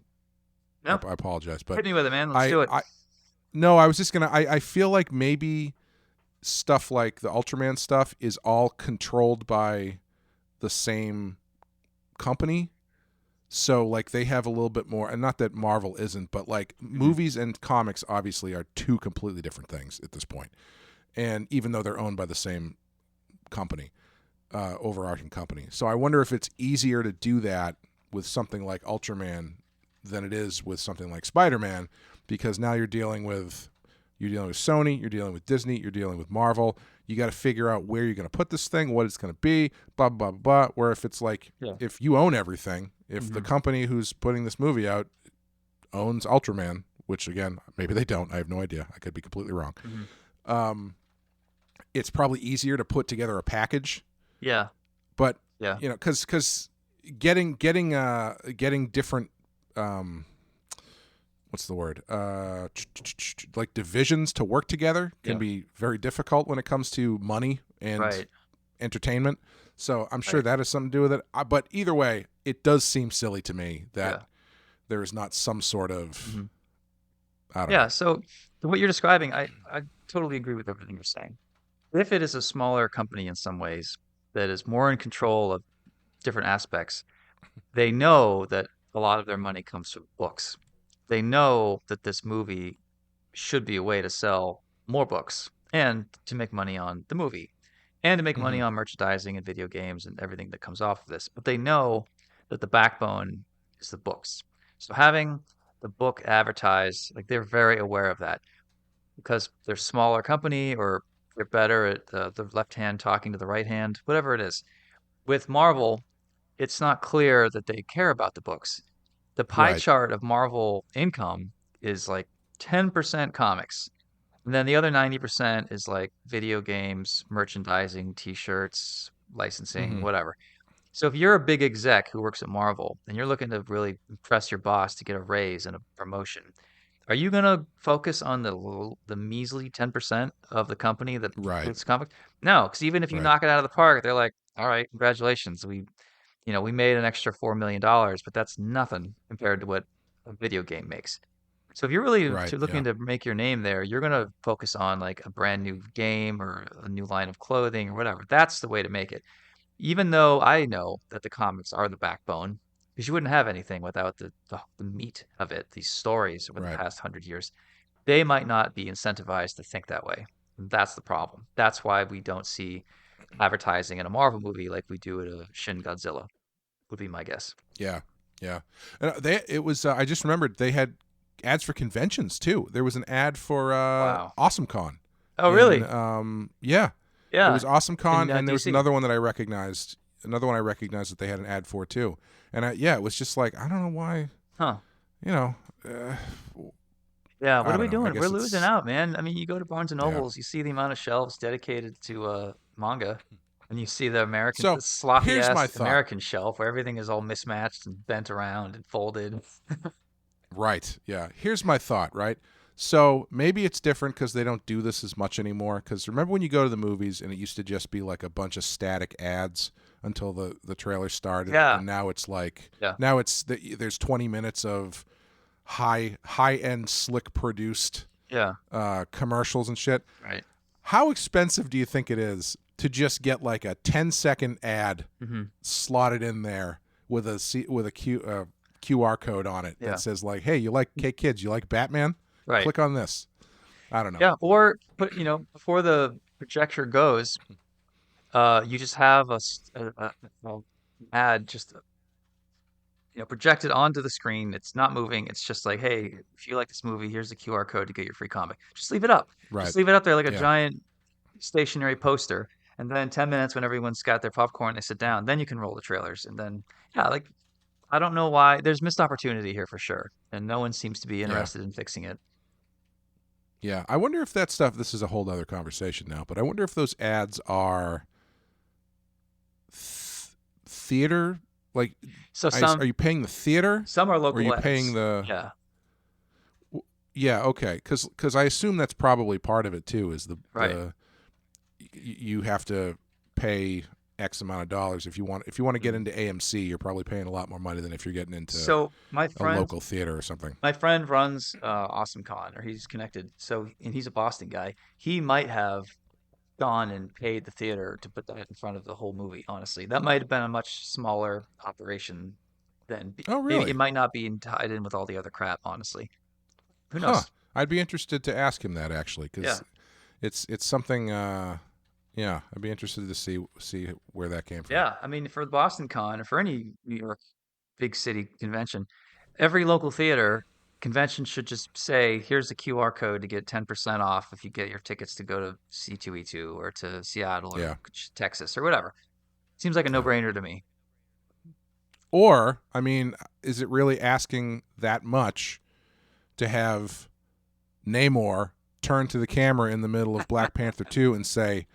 I apologize. But hit me with it, man. Let's do it. No, I was just gonna I feel like maybe stuff like the Ultraman stuff is all controlled by the same company. So like they have a little bit more, and not that Marvel isn't, but like movies and comics obviously are two completely different things at this point. And even though they're owned by the same company, overarching company. So I wonder if it's easier to do that with something like Ultraman than it is with something like Spider-Man, because now you're dealing with Sony, you're dealing with Disney, you're dealing with Marvel. You got to figure out where you're going to put this thing, what it's going to be, blah, blah, blah, blah. Where if it's like, if you own everything, if the company who's putting this movie out owns Ultraman, which again, maybe they don't, I have no idea. I could be completely wrong. It's probably easier to put together a package. Yeah. But, you know, because getting different, what's the word? Like divisions to work together can be very difficult when it comes to money and entertainment. So I'm sure that has something to do with it. But either way, it does seem silly to me that there is not some sort of, I don't know. So what you're describing, I totally agree with everything you're saying. If it is a smaller company in some ways that is more in control of different aspects, they know that a lot of their money comes from books. They know that this movie should be a way to sell more books and to make money on the movie and to make money on merchandising and video games and everything that comes off of this. But they know that the backbone is the books. So having the book advertised, like they're very aware of that because they're a smaller company or they're better at the left hand talking to the right hand, whatever it is. With Marvel, it's not clear that they care about the books. The pie chart of Marvel income is like 10% comics. And then the other 90% is like video games, merchandising, t-shirts, licensing, whatever. So if you're a big exec who works at Marvel and you're looking to really impress your boss to get a raise and a promotion, are you going to focus on the measly 10% of the company that includes comics? No, because even if you knock it out of the park, they're like, all right, congratulations. We made an extra $4 million, but that's nothing compared to what a video game makes. So if you're really looking to make your name there, you're going to focus on like a brand new game or a new line of clothing or whatever. That's the way to make it. Even though I know that the comics are the backbone, because you wouldn't have anything without the meat of it, these stories over the past 100 years. They might not be incentivized to think that way. And that's the problem. That's why we don't see advertising in a Marvel movie like we do at a Shin Godzilla, would be my guess. Yeah. And I just remembered they had ads for conventions too. There was an ad for AwesomeCon. Oh, really? Yeah. It was AwesomeCon, and there was DC. another one that I recognized. Another one I recognized that they had an ad for too. And it was just like, I don't know why. Huh. You know. What are we doing? We're losing out, man. I mean, you go to Barnes and Nobles, you see the amount of shelves dedicated to manga, and you see the sloppy ass American shelf where everything is all mismatched and bent around and folded. Right. Yeah. Here's my thought. Right. So maybe it's different because they don't do this as much anymore. Because remember when you go to the movies and it used to just be like a bunch of static ads until the trailer started. Yeah. And now it's like now there's 20 minutes of high end slick produced commercials and shit. Right. How expensive do you think it is to just get like a 10-second ad slotted in there with a QR code on it that says like, hey, kids, you like Batman? Right. Click on this. I don't know. Yeah, or before the projector goes, you just have a ad just projected onto the screen. It's not moving. It's just like, hey, if you like this movie, here's the QR code to get your free comic. Just leave it up. Right. Just leave it up there like a giant stationary poster. And then 10 minutes when everyone's got their popcorn, they sit down. Then you can roll the trailers. And then, I don't know why. There's missed opportunity here for sure. And no one seems to be interested in fixing it. Yeah, I wonder if that stuff, this is a whole other conversation now, but I wonder if those ads are theater, like, so are you paying the theater? Some are local ads. Or are you ads. paying the... Yeah, okay, because I assume that's probably part of it too, is you have to pay X amount of dollars. If you want to get into AMC, you're probably paying a lot more money than if you're getting into a local theater or something. My friend runs AwesomeCon, or he's connected. And he's a Boston guy. He might have gone and paid the theater to put that in front of the whole movie, honestly. That might have been a much smaller operation than Oh, maybe it really? might not be tied in with all the other crap, honestly. Who Huh. knows? I'd be interested to ask him that actually, Yeah. because it's something. Yeah, I'd be interested to see where that came from. Yeah. I mean, for the Boston Con or for any New York big city convention, every local theater convention should just say, here's a QR code to get 10% off if you get your tickets to go to C2E2 or to Seattle or Yeah. Texas or whatever. Seems like a Yeah. no-brainer to me. Or, I mean, is it really asking that much to have Namor turn to the camera in the middle of Black Panther 2 and say,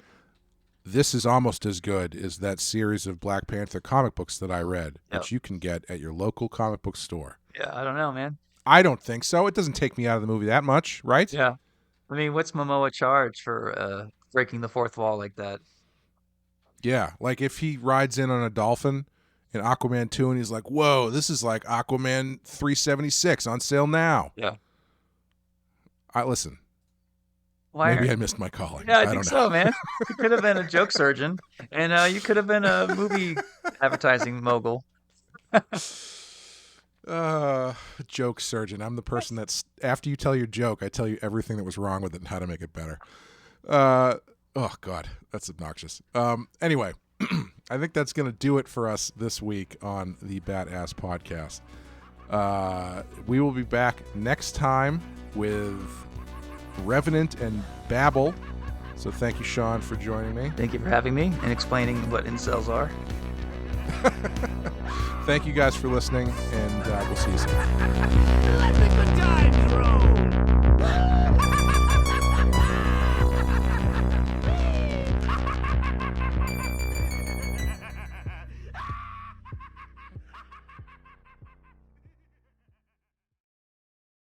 this is almost as good as that series of Black Panther comic books that I read, Yep. which you can get at your local comic book store? Yeah, I don't know, man. I don't think so. It doesn't take me out of the movie that much, right? Yeah. I mean, what's Momoa charge for breaking the fourth wall like that? Yeah. Like if he rides in on a dolphin in Aquaman 2 and he's like, whoa, this is like Aquaman 376 on sale now. Yeah. Listen, Why maybe are- I missed my calling. Yeah, I don't think know. so, man. You could have been a joke surgeon, and you could have been a movie advertising mogul. Joke surgeon. I'm the person that's, after you tell your joke, I tell you everything that was wrong with it and how to make it better. Oh God, that's obnoxious. Anyway, I think that's going to do it for us this week on the BATTASS Podcast. We will be back next time with Revenant and Babel. So thank you, Sean, for joining me. Thank you for having me and explaining what incels are. Thank you guys for listening, and we'll see you soon. Let the good times